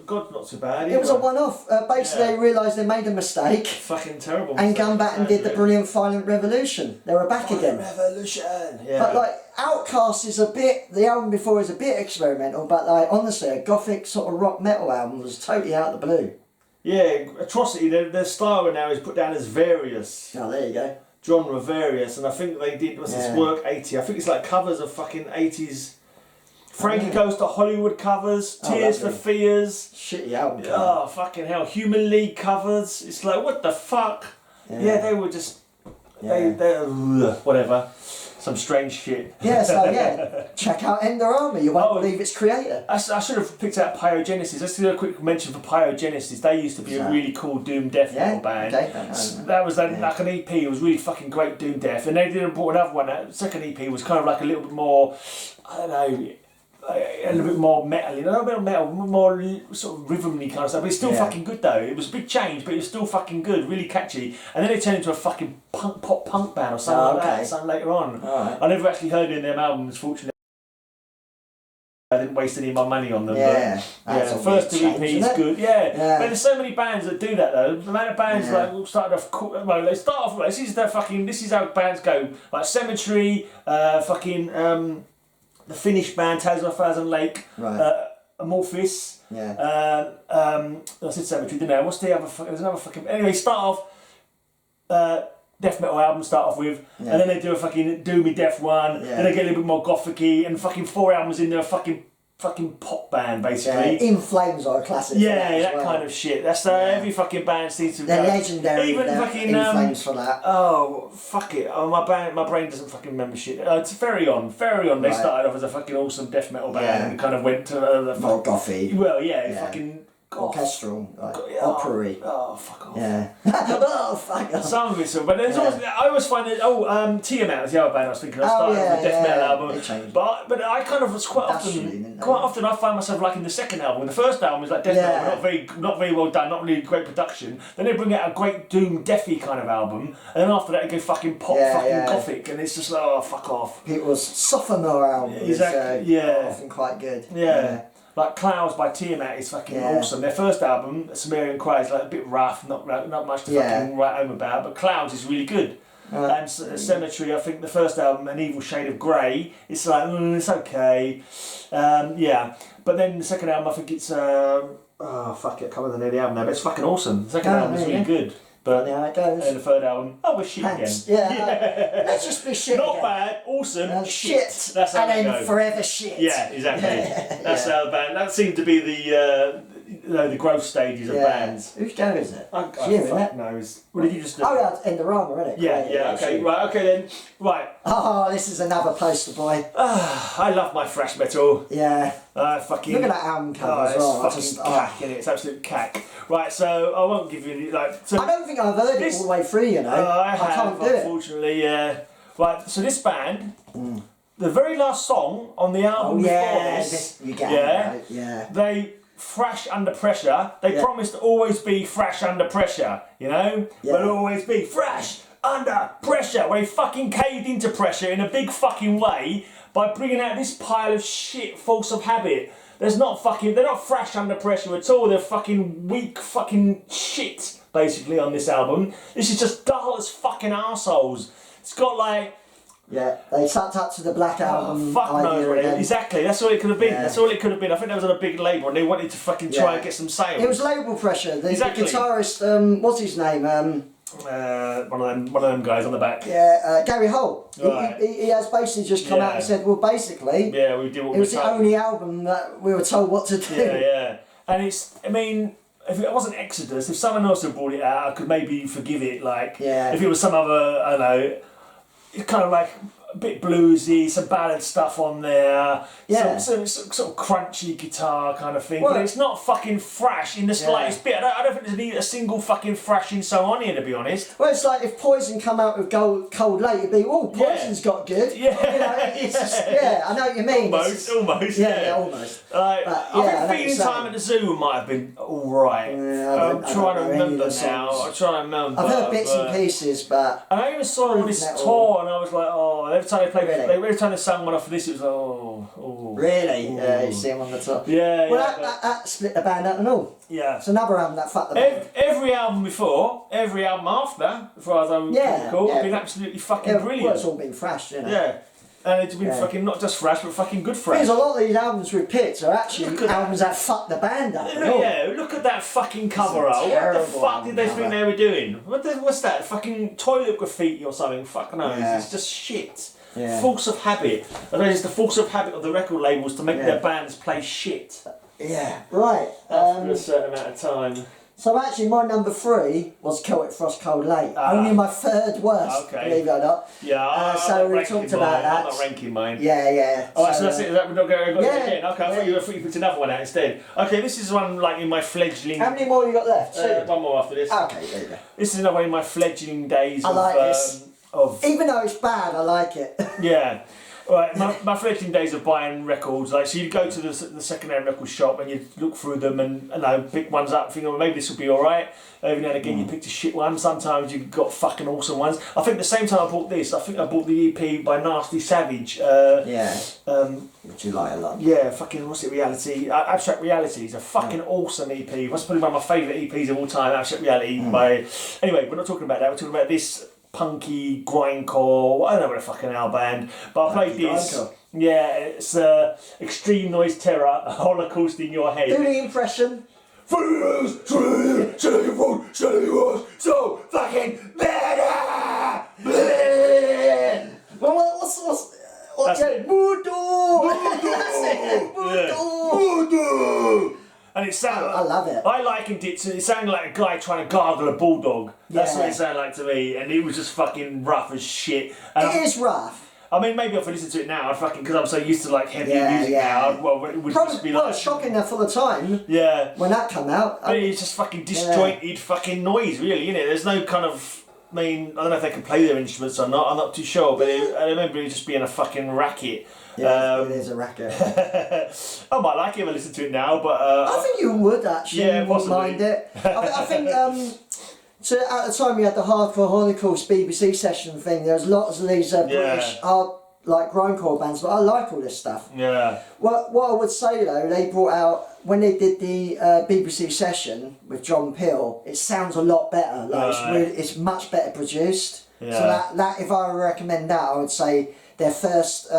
Speaker 2: God's not so bad either.
Speaker 1: It was a one-off. Basically, they realised they made a mistake.
Speaker 2: Fucking terrible.
Speaker 1: And come back and did the brilliant Violent Revolution. They were back again.
Speaker 2: Revolution. Yeah.
Speaker 1: But like Outcast is the album before is a bit experimental, but like honestly, a gothic sort of rock metal album was totally out of the blue.
Speaker 2: Yeah, Atrocity. Their style now is put down as various.
Speaker 1: Oh, there you go.
Speaker 2: Genre various, and I think they did this work 80. I think it's like covers of fucking 80s. Frankie Goes to Hollywood covers, Tears for Fears.
Speaker 1: Shitty album cover.
Speaker 2: Oh fucking hell, Human League covers. It's like what the fuck? Yeah, they were just they whatever. Some strange shit.
Speaker 1: Yeah, so check out Endorama. You won't believe its creator.
Speaker 2: I should have picked out Pyogenesis. Let's do a quick mention for Pyogenesis. They used to be a really cool doom death metal band. That was like an EP. It was really fucking great doom death, and they brought another one. That second EP was kind of like a little bit more, I don't know, a little bit more metal, a little bit of metal, more sort of rhythmy kind of stuff. But it's still fucking good though. It was a big change, but it was still fucking good, really catchy. And then they turned into a fucking pop punk band or something like that. Something later on. I never actually heard any of their albums, fortunately. I didn't waste any of my money on them. The first two EPs good. But there's so many bands that do that though. The amount of bands like started off. Well, they start off. This is how bands go. Like Cemetery, the Finnish band Tales of a Thousand Lake, Amorphis. I said Cemetery, didn't I? What's the other? There's another fucking. Anyway, start off. Death metal album start off with, and then they do a fucking doomy death one, then they get a little bit more gothic-y, and fucking 4 albums in there, fucking pop band basically.
Speaker 1: In Flames are a classic.
Speaker 2: That kind of shit. That's every fucking band seems to.
Speaker 1: They're legendary.
Speaker 2: Even fucking
Speaker 1: In Flames for that.
Speaker 2: Oh fuck it! Oh my brain doesn't fucking remember shit. It's Very On. They started off as a fucking awesome death metal band and kind of went to
Speaker 1: more gothy.
Speaker 2: Well, fucking.
Speaker 1: Orchestral, like opera-y.
Speaker 2: Oh, fuck off.
Speaker 1: Yeah. Oh, fuck off.
Speaker 2: Some of it, but there's always, I always find that, Tiamat was the other band I was thinking. I started with a death metal album. But I kind of was quite often I find myself liking the second album. The first album was like death metal, not very well done, not really great production. Then they bring out a great doom deathy kind of album, and then after that they go fucking pop, gothic, and it's just like, oh, fuck off.
Speaker 1: People's sophomore album is often quite good.
Speaker 2: Like Clouds by Tiamat is fucking awesome. Their first album, Sumerian Cry, is like a bit rough, not much to fucking write home about, but Clouds is really good. And Cemetery, I think the first album, An Evil Shade of Grey, it's like, it's okay. But then the second album, I think it's, I can't remember the name of the album now, but it's fucking awesome. The second album is really good. But
Speaker 1: Funny how it goes.
Speaker 2: in the third album, oh, we're shit
Speaker 1: Pants.
Speaker 2: again.
Speaker 1: Yeah. Let's just be shit
Speaker 2: Not
Speaker 1: again.
Speaker 2: bad, awesome,
Speaker 1: Shit.
Speaker 2: That's how
Speaker 1: and
Speaker 2: they
Speaker 1: then
Speaker 2: go.
Speaker 1: forever shit.
Speaker 2: Yeah, exactly.
Speaker 1: Yeah.
Speaker 2: That's how the band. That seemed to be the the growth stages of bands.
Speaker 1: Whose go is it?
Speaker 2: I
Speaker 1: It's you, isn't
Speaker 2: fuck
Speaker 1: it?
Speaker 2: knows. What did you just do?
Speaker 1: Oh, yeah, it's Endorama, isn't it?
Speaker 2: Yeah, okay,
Speaker 1: it's you.
Speaker 2: right, okay then. Right.
Speaker 1: Oh, this is another poster boy.
Speaker 2: I love my thrash metal.
Speaker 1: Yeah.
Speaker 2: Fucking.
Speaker 1: Look at that album cover
Speaker 2: Oh,
Speaker 1: as well.
Speaker 2: it's fucking cack, innit? It's absolute cack. Right, so I won't give you any, like. So
Speaker 1: I don't think I've heard it all the way through, you know.
Speaker 2: I have,
Speaker 1: can't do it.
Speaker 2: unfortunately, yeah. Right, so this band, the very last song on the album before this,
Speaker 1: you get it, right? Yeah.
Speaker 2: they thrash under pressure. They promised to always be thrash under pressure, you know?
Speaker 1: Yeah.
Speaker 2: They'll always be thrash under pressure. Well, they fucking caved into pressure in a big fucking way by bringing out this pile of shit, Force of Habit. They're not thrash under pressure at all. They're fucking weak fucking shit, basically, on this album. This is just dull as fucking arseholes. It's got like...
Speaker 1: Yeah, they sucked up to the Black Album
Speaker 2: fuck knows
Speaker 1: idea
Speaker 2: what it
Speaker 1: again.
Speaker 2: Exactly, that's all it could have been.
Speaker 1: Yeah.
Speaker 2: That's all it could have been. I think that was on a big label and they wanted to fucking try and get some sales.
Speaker 1: It was label pressure. The
Speaker 2: Exactly.
Speaker 1: guitarist, what's his name?
Speaker 2: One of them guys on the back.
Speaker 1: Yeah, Gary Holt.
Speaker 2: Right.
Speaker 1: He has basically just come out and said, well, basically,
Speaker 2: Yeah, we did what
Speaker 1: it
Speaker 2: we
Speaker 1: was the
Speaker 2: told.
Speaker 1: only album that we were told what to do.
Speaker 2: Yeah. And it's, I mean, if it wasn't Exodus, if someone else had brought it out, I could maybe forgive it. Like, if it was some other, I don't know, it's kind of like a bit bluesy, some ballad stuff on there, some sort of crunchy guitar kind of thing, but it's not fucking thrash in the slightest bit. I don't think there's a single fucking thrashing song on here, to be honest.
Speaker 1: Well, it's like if Poison come out with Cold Late, it'd be, oh, Poison's got good.
Speaker 2: Yeah.
Speaker 1: You know, it's just, I know what you mean.
Speaker 2: Almost.
Speaker 1: Yeah, almost.
Speaker 2: I think Feeding Time at the Zoo might have been alright. I'm trying to remember now.
Speaker 1: I've heard bits and pieces, but...
Speaker 2: And I even saw them on this tour and I was like, oh, every time they played, every time they sang one off of this, it was like, oh.
Speaker 1: Really? Yeah, you see him on the top.
Speaker 2: Yeah,
Speaker 1: well, that split the band up and all.
Speaker 2: Yeah.
Speaker 1: It's another album that fucked the band.
Speaker 2: Every album before, every album after, as far as I'm recall, have been absolutely fucking brilliant.
Speaker 1: Well, it's all been thrashed, you know.
Speaker 2: Yeah. And it's been fucking, not just thrash, but fucking good thrash.
Speaker 1: There's a lot of these albums we've picked are actually albums that fucked the band up.
Speaker 2: Yeah, look at that fucking cover art. What the fuck did they think they were doing? What's that? Fucking toilet graffiti or something? Fuck knows. It's just shit.
Speaker 1: Yeah.
Speaker 2: Force of habit. And it's the force of habit of the record labels to make their bands play shit.
Speaker 1: Yeah, right.
Speaker 2: After a certain amount of time.
Speaker 1: So actually my number 3 was Celtic Frost Cold Late. Only my third worst, believe it or not.
Speaker 2: Yeah,
Speaker 1: so we talked about that.
Speaker 2: I'm not ranking mine.
Speaker 1: Yeah.
Speaker 2: Alright, so that's it. Is that we're not going to go again? Okay, I thought you picked another one out instead. Okay, this is one like in my fledgling...
Speaker 1: How many more you got left? 2?
Speaker 2: One more after this.
Speaker 1: Okay, there you go.
Speaker 2: This is another one in my fledgling days
Speaker 1: I like this. Even though it's bad, I like it.
Speaker 2: Yeah. Right, my fledgling days of buying records, like, so you go to the second-hand record shop and you look through them and pick ones up, think, oh, maybe this will be alright. Every now and again you picked a shit one, sometimes you got fucking awesome ones. I think the same time I bought this, I think I bought the EP by Nasty Savage.
Speaker 1: Which you like a lot.
Speaker 2: Yeah, fucking, what's it, Reality? Abstract Reality is a fucking awesome EP. That's probably one of my favourite EPs of all time, Abstract Reality. Anyway, we're not talking about that, we're talking about this punky grindcore, I don't know what a fucking hell band, but I played this. Grindcore. Yeah, it's Extreme Noise Terror, a Holocaust in Your Head.
Speaker 1: Do the impression.
Speaker 2: So fucking better.
Speaker 1: Well, what's it? Voodoo.
Speaker 2: Voodoo. And it sounded
Speaker 1: I love it.
Speaker 2: I likened it to, it sounded like a guy trying to gargle a bulldog. That's what it sounded like to me, and it was just fucking rough as shit. And
Speaker 1: it is rough.
Speaker 2: I mean, maybe if I listen to it now, I'd fucking, because I'm so used to like heavy music now, it would just be like...
Speaker 1: shocking enough for the time.
Speaker 2: Yeah.
Speaker 1: When that came out.
Speaker 2: But it's just fucking disjointed fucking noise, really, innit? There's no kind of... I mean, I don't know if they can play their instruments or not, I'm not too sure, but I remember it just being a fucking racket.
Speaker 1: Yeah, it is a racket.
Speaker 2: I might like it if I listen to it now, but...
Speaker 1: I think you would, actually.
Speaker 2: Yeah,
Speaker 1: you wouldn't mind it. I think... So at the time we had the Hardcore Holocaust BBC session thing, there was lots of these British like grindcore bands, but I like all this stuff.
Speaker 2: Yeah.
Speaker 1: What I would say though, they brought out, when they did the BBC session with John Peel, it sounds a lot better. Like it's much better produced. Yeah. So that if I recommend that, I would say their first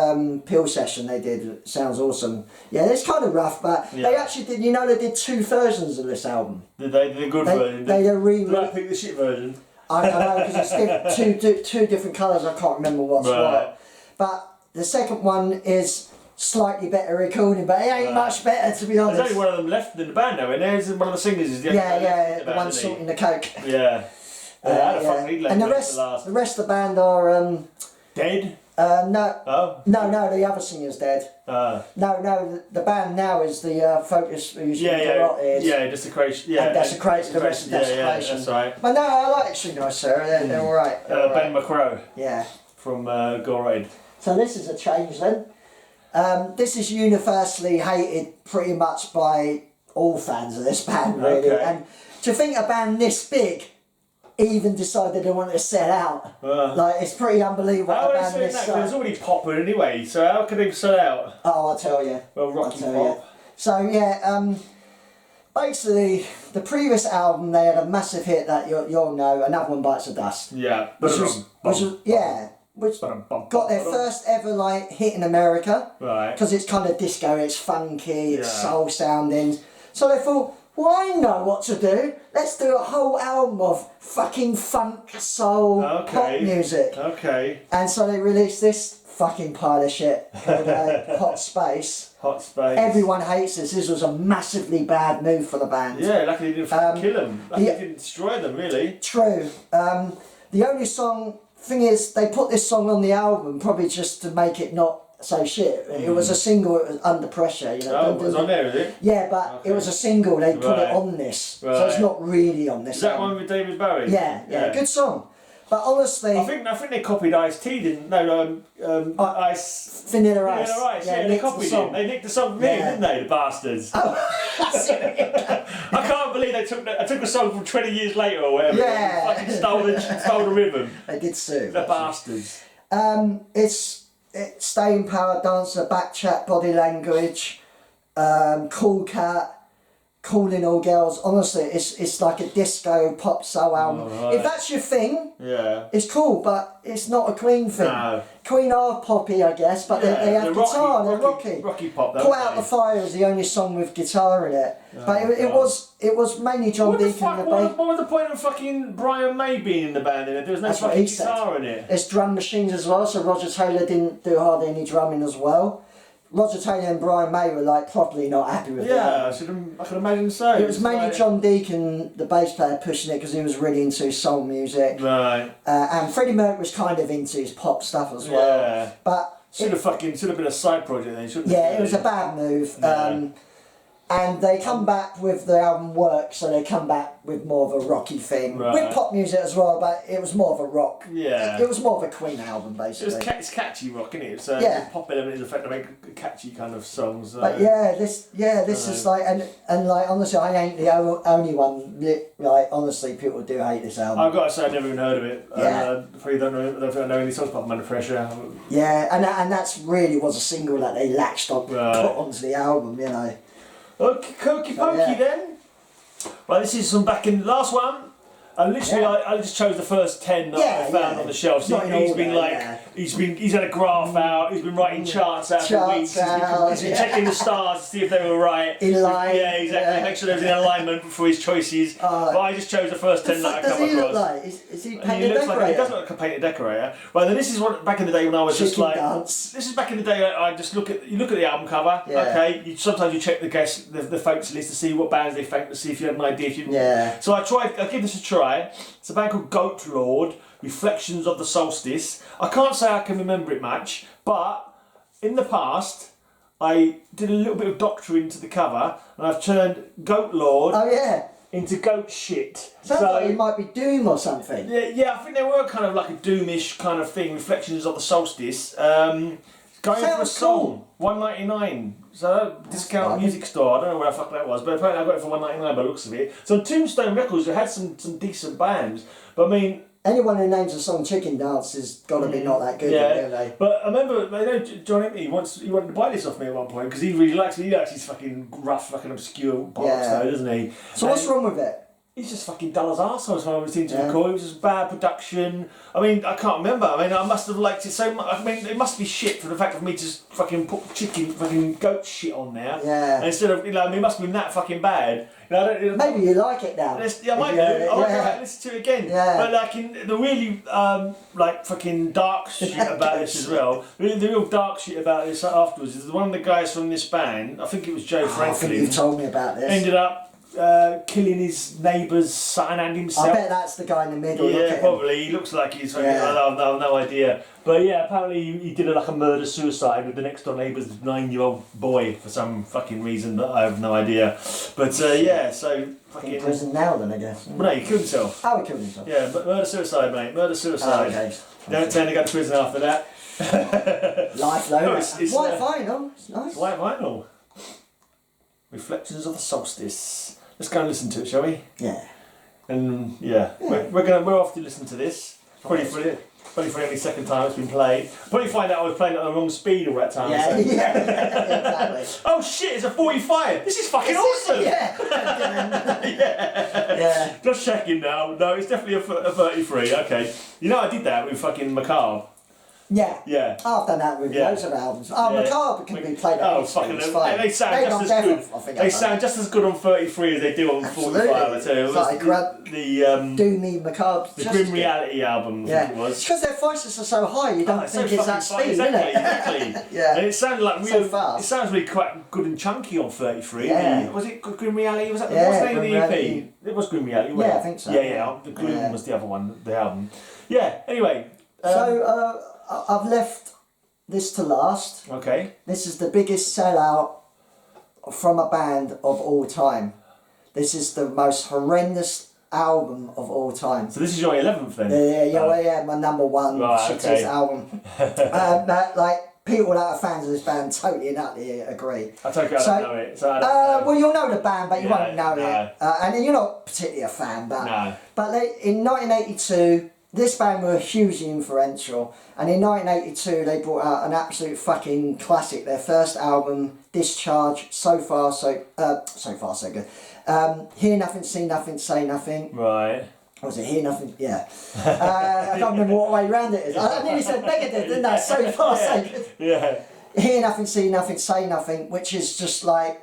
Speaker 1: Peel session they did. Sounds awesome. Yeah, it's kind of rough, but they actually did. You know, they did 2 versions of this album.
Speaker 2: Did they? Did a good version?
Speaker 1: They
Speaker 2: Did I pick the shit version?
Speaker 1: I don't know because it's two different colours. I can't remember what's what. But the second one is slightly better recording, but it ain't much better, to be honest.
Speaker 2: There's only one of them left in the band though, and there's one of the singers is the
Speaker 1: the one sorting the coke.
Speaker 2: Yeah.
Speaker 1: And the rest of the band are
Speaker 2: dead.
Speaker 1: No.
Speaker 2: Oh.
Speaker 1: No, the other singer's dead. No, the band now is the Focus who's
Speaker 2: Desecration. Yeah,
Speaker 1: Desecration. The rest of Desecration.
Speaker 2: Yeah, that's right.
Speaker 1: But no, I like Extreme Nice Sarah. They're all right.
Speaker 2: Ben McCrow.
Speaker 1: Yeah.
Speaker 2: From Gore.
Speaker 1: So this is a change then. This is universally hated pretty much by all fans of this band, really.
Speaker 2: Okay.
Speaker 1: And to think a band this big even decided they wanted to sell out, like it's pretty unbelievable.
Speaker 2: How are they selling that? Because it's already popular anyway, so how can they sell out?
Speaker 1: Oh, I'll tell you.
Speaker 2: Well, rocky pop.
Speaker 1: So yeah, basically the previous album they had a massive hit that you'll know, Another One Bites the Dust.
Speaker 2: Yeah.
Speaker 1: Which got their first ever like hit in America,
Speaker 2: right?
Speaker 1: Because it's kind of disco, it's funky, it's soul sounding. So they thought, well, I know what to do. Let's do a whole album of fucking funk, soul, pop music.
Speaker 2: Okay.
Speaker 1: And so they released this fucking pile of shit called Hot Space.
Speaker 2: Hot Space.
Speaker 1: Everyone hates this. This was a massively bad move for the band.
Speaker 2: Yeah, luckily they didn't kill them. Luckily they didn't destroy them, really.
Speaker 1: True. The only thing is, they put this song on the album probably just to make it not so shit. It was a single, it was Under Pressure. You know,
Speaker 2: oh, it was on there, is it?
Speaker 1: Yeah, but it was a single, they put it on this. So it's not really on this.
Speaker 2: Is that one with David Bowie?
Speaker 1: Yeah, good song. But honestly,
Speaker 2: I think they copied Ice-T, didn't they?
Speaker 1: Vanilla Ice.
Speaker 2: Yeah, they copied it. They nicked the song from me, didn't they, the bastards? I can't believe I took a song from 20 years later or whatever.
Speaker 1: Yeah.
Speaker 2: Fucking stole the rhythm.
Speaker 1: They did sue.
Speaker 2: The bastards.
Speaker 1: It's Staying Power, Dancer, Backchat, Body Language, Cool Cat, Calling All Girls. Honestly, it's like a disco pop soul album.
Speaker 2: Oh, right.
Speaker 1: If that's your thing,
Speaker 2: yeah,
Speaker 1: it's cool, but it's not a Queen thing.
Speaker 2: No.
Speaker 1: Queen are poppy, I guess, but they have guitar. They're rocky.
Speaker 2: Rocky pop.
Speaker 1: Put Out the Fire is the only song with guitar in it, but it was mainly John Deacon.
Speaker 2: What was the point of fucking Brian May being in the band? There was no fucking guitar in it.
Speaker 1: There's drum machines as well, so Roger Taylor didn't do hardly any drumming as well. Roger Taylor and Brian May were like properly not happy with it.
Speaker 2: Yeah, I can imagine so.
Speaker 1: It was mainly John Deacon, the bass player, pushing it because he was really into his soul music.
Speaker 2: Right.
Speaker 1: And Freddie Mercury was kind of into his pop stuff as well.
Speaker 2: Yeah.
Speaker 1: But
Speaker 2: should have been a side project then, shouldn't it?
Speaker 1: Yeah, it was a bad move. Yeah. And they come back with the album Work, so they come back with more of a rocky thing. Right. With pop music as well, but it was more of a rock.
Speaker 2: Yeah.
Speaker 1: It was more of a Queen album, basically.
Speaker 2: It's catchy rock, isn't it? So the pop element is the fact to make catchy kind of songs.
Speaker 1: But this is like, and like, honestly, I ain't the only one. Like, honestly, people do hate this album.
Speaker 2: I've got to say, I've never even heard of it. Yeah. Probably don't think I know any songs apart from Under Pressure.
Speaker 1: Yeah, and that's really was a single that they latched on, put onto the album, you know.
Speaker 2: Okay, pokey then. Well, this is some back in the last one. And literally, I just chose the first 10 that I found on the shelf. So he's had a graph out. He's been writing charts out for weeks. He's been checking the stars to see if they were right.
Speaker 1: In line.
Speaker 2: Yeah, exactly. Make sure they was in alignment for his choices. But I just chose the first 10 that I come across.
Speaker 1: Does he look like? Is he painted decorator?
Speaker 2: He does look like a painted decorator. Well, then this is what back in the day when I was just like. This is back in the day. I just look at the album cover. Yeah. Okay. Sometimes you check the folks list to see what bands they thank to see if you had an idea. So I give this a try. It's a band called Goat Lord, Reflections of the Solstice. I can't say I can remember it much, but in the past I did a little bit of doctoring to the cover and I've turned Goat Lord into Goat Shit.
Speaker 1: Sounds like it might be Doom or something.
Speaker 2: Yeah, I think they were kind of like a doomish kind of thing, Reflections of the Solstice. Going for a song, $1.99. So discount music store. I don't know where the fuck that was, but apparently I got it for $1.99 by the looks of it. So on Tombstone Records, it had some decent bands, but I mean.
Speaker 1: Anyone who names a song Chicken Dance has got to be not that good, really.
Speaker 2: But I remember, John Empty, he wanted to buy this off me at one point because he really likes his fucking rough, fucking obscure bollocks though, doesn't he?
Speaker 1: So what's wrong with it?
Speaker 2: he's just fucking dull as arsehole when I was listening to record. It was just bad production. I mean, I can't remember. I mean, I must have liked it so much. I mean, it must be shit for the fact of me to just fucking put fucking goat shit on there.
Speaker 1: Yeah.
Speaker 2: And instead of, I mean, it must have been that fucking bad.
Speaker 1: Maybe you like it now.
Speaker 2: Yeah, I might do. I might listen to it again.
Speaker 1: Yeah.
Speaker 2: But like in the really like fucking dark shit about this as well. The real dark shit about this afterwards is one of the guys from this band. I think it was Joe Franklin.
Speaker 1: I think you told me about this.
Speaker 2: Ended up killing his neighbour's son and himself.
Speaker 1: I bet that's the guy in the middle.
Speaker 2: Yeah, probably. He looks like he's fucking. I have no idea. But yeah, apparently he did like a murder suicide with the next door neighbour's 9-year-old boy for some fucking reason that I have no idea. But yeah, so fucking.
Speaker 1: In prison now, then I guess.
Speaker 2: Well, no, he killed himself.
Speaker 1: Oh, he killed himself.
Speaker 2: Yeah, murder suicide, mate. Murder suicide.
Speaker 1: Oh, okay.
Speaker 2: Don't tend to go to prison after that.
Speaker 1: Life though.
Speaker 2: No, it's
Speaker 1: white vinyl. It's nice.
Speaker 2: White vinyl. Reflections of the Solstice. Let's go and listen to it, shall we?
Speaker 1: Yeah.
Speaker 2: And yeah. We're off to listen to this. Probably for the only second time it's been played. Probably find out I was playing it at the wrong speed all that time.
Speaker 1: Yeah,
Speaker 2: so.
Speaker 1: exactly.
Speaker 2: Oh shit, it's a 45. This is fucking awesome.
Speaker 1: Yeah.
Speaker 2: Yeah. Just checking now. No, it's definitely a 33. Okay. You know I did that with fucking Macabre.
Speaker 1: Yeah.
Speaker 2: Yeah.
Speaker 1: I've done that with loads of albums. Oh, Macabre can be played at
Speaker 2: fucking
Speaker 1: it's fine.
Speaker 2: They sound just as good. They sound just as good on 33 as they do on 45. I tell you.
Speaker 1: It's like
Speaker 2: the
Speaker 1: Doomy Macabre.
Speaker 2: The Grim Reality album. I think it was.
Speaker 1: It's because their voices are so high. You don't think it's that speed,
Speaker 2: exactly.
Speaker 1: Yeah.
Speaker 2: And it sounded like
Speaker 1: so fast.
Speaker 2: It sounds really quite good and chunky on 33.
Speaker 1: Yeah.
Speaker 2: Was it Grim Reality? Was that
Speaker 1: yeah,
Speaker 2: what's the name of the EP?
Speaker 1: Reality.
Speaker 2: It was Grim Reality.
Speaker 1: Yeah, I think so.
Speaker 2: Yeah. The Gloom was the other one. The album. Yeah. Anyway.
Speaker 1: So I've left this to last.
Speaker 2: Okay.
Speaker 1: This is the biggest sellout from a band of all time. This is the most horrendous album of all time.
Speaker 2: So this is your 11th then?
Speaker 1: Yeah, my number one shittiest album. Like people that are fans of this band totally and utterly agree.
Speaker 2: I take it I don't know it. So I don't know.
Speaker 1: Well, you'll know the band, but you won't know it. And you're not particularly a fan, but in 1982. This band were hugely influential, and in 1982 they brought out an absolute fucking classic. Their first album, Discharge, so far so good. Hear Nothing, See Nothing, Say Nothing.
Speaker 2: Right.
Speaker 1: Was it Hear Nothing? Yeah. I can't remember what way round it is. I nearly said Megadeth, didn't I? So far so good.
Speaker 2: Yeah.
Speaker 1: Hear Nothing, See Nothing, Say Nothing, which is just like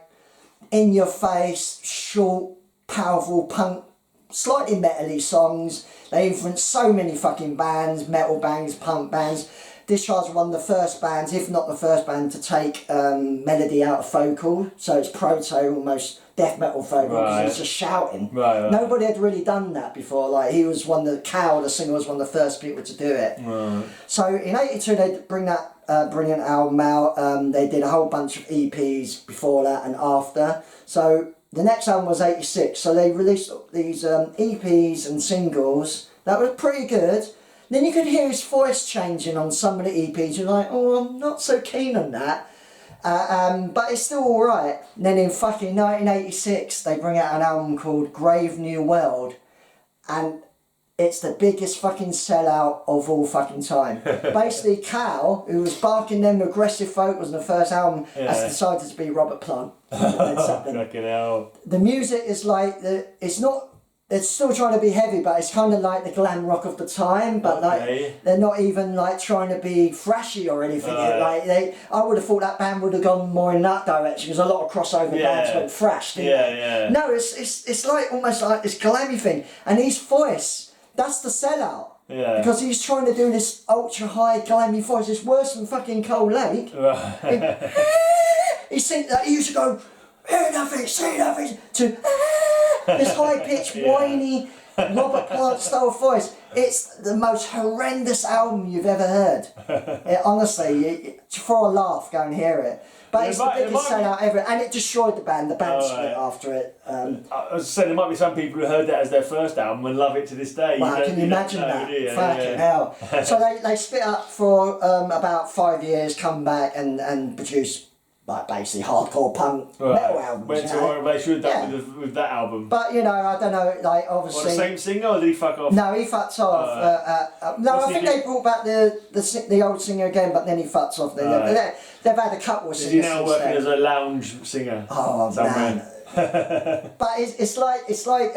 Speaker 1: in your face, short, powerful punk, slightly metal-y songs. They influenced so many fucking bands, metal bands, punk bands. Discharge was one of the first bands, if not the first band, to take melody out of vocal. So it's proto, almost death metal vocal, because it's just shouting.
Speaker 2: Right.
Speaker 1: Nobody had really done that before. Like he was one of the Cow, the singer, was one of the first people to do it.
Speaker 2: Right.
Speaker 1: So in '82 they bring that brilliant album out. They did a whole bunch of EPs before that and after. So the next album was '86, so they released these EPs and singles that were pretty good. Then you could hear his voice changing on some of the EPs. You're like, oh, I'm not so keen on that. But it's still alright. Then in fucking 1986, they bring out an album called Grave New World. And it's the biggest fucking sellout of all fucking time. Basically, Cal, who was barking them aggressive vocals in the first album, has decided to be Robert Plant.
Speaker 2: Fucking hell.
Speaker 1: The music is like, it's still trying to be heavy, but it's kind of like the glam rock of the time, but like they're not even like trying to be thrashy or anything. I would have thought that band would have gone more in that direction, because a lot of crossover bands went thrash, didn't they? No, it's like almost like this glammy thing, and his voice, that's the sellout.
Speaker 2: Yeah.
Speaker 1: Because he's trying to do this ultra high glammy voice. It's worse than fucking Cold Lake.
Speaker 2: Right.
Speaker 1: He used to go, hear nothing, see nothing, to this high pitched, whiny Robert Plant style voice. It's the most horrendous album you've ever heard. Honestly, for a laugh, go and hear it. But it's the biggest sellout ever, and it destroyed the band. The band split after it.
Speaker 2: I was saying there might be some people who heard that as their first album and love it to this day.
Speaker 1: Wow, can you imagine that? Fucking hell. So they split up for about 5 years, come back and produce like basically hardcore punk metal albums.
Speaker 2: Went to what they should have done with that album.
Speaker 1: But I don't know, like obviously.
Speaker 2: What, the same singer, or did he fuck off?
Speaker 1: No, he fucked off. No, I think they brought back the old singer again, but then he fucked off. They've had a couple of singers.
Speaker 2: Is he now working as a lounge singer?
Speaker 1: Oh
Speaker 2: somewhere?
Speaker 1: man. But it's like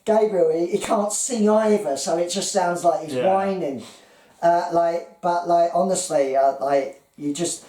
Speaker 1: Gabriel, he can't sing either, so it just sounds like he's whining. But honestly, you just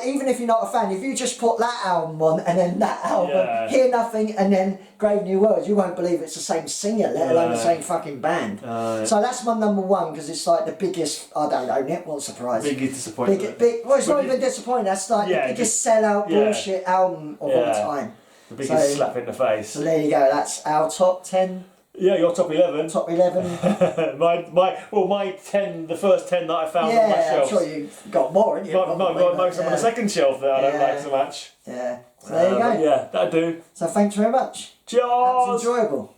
Speaker 1: even if you're not a fan, if you just put that album on and then that album, Hear Nothing, and then Grave New Worlds, you won't believe it's the same singer, let alone the same fucking band. So that's my number one, because it's like the biggest. I don't know, Nick. What surprise?
Speaker 2: Biggest disappointment.
Speaker 1: Well, it's not even disappointing. That's like the biggest sellout bullshit album of all time.
Speaker 2: The biggest slap in the face.
Speaker 1: So there you go. That's our top 10.
Speaker 2: Yeah, your top 11.
Speaker 1: Top 11.
Speaker 2: my 10, the first 10 that I found on my shelf.
Speaker 1: I'm sure you've got more, haven't you?
Speaker 2: Most on the second shelf that I don't like so much.
Speaker 1: Yeah. So there you go.
Speaker 2: Yeah, that'll do.
Speaker 1: So thanks very much.
Speaker 2: Cheers.
Speaker 1: That was enjoyable.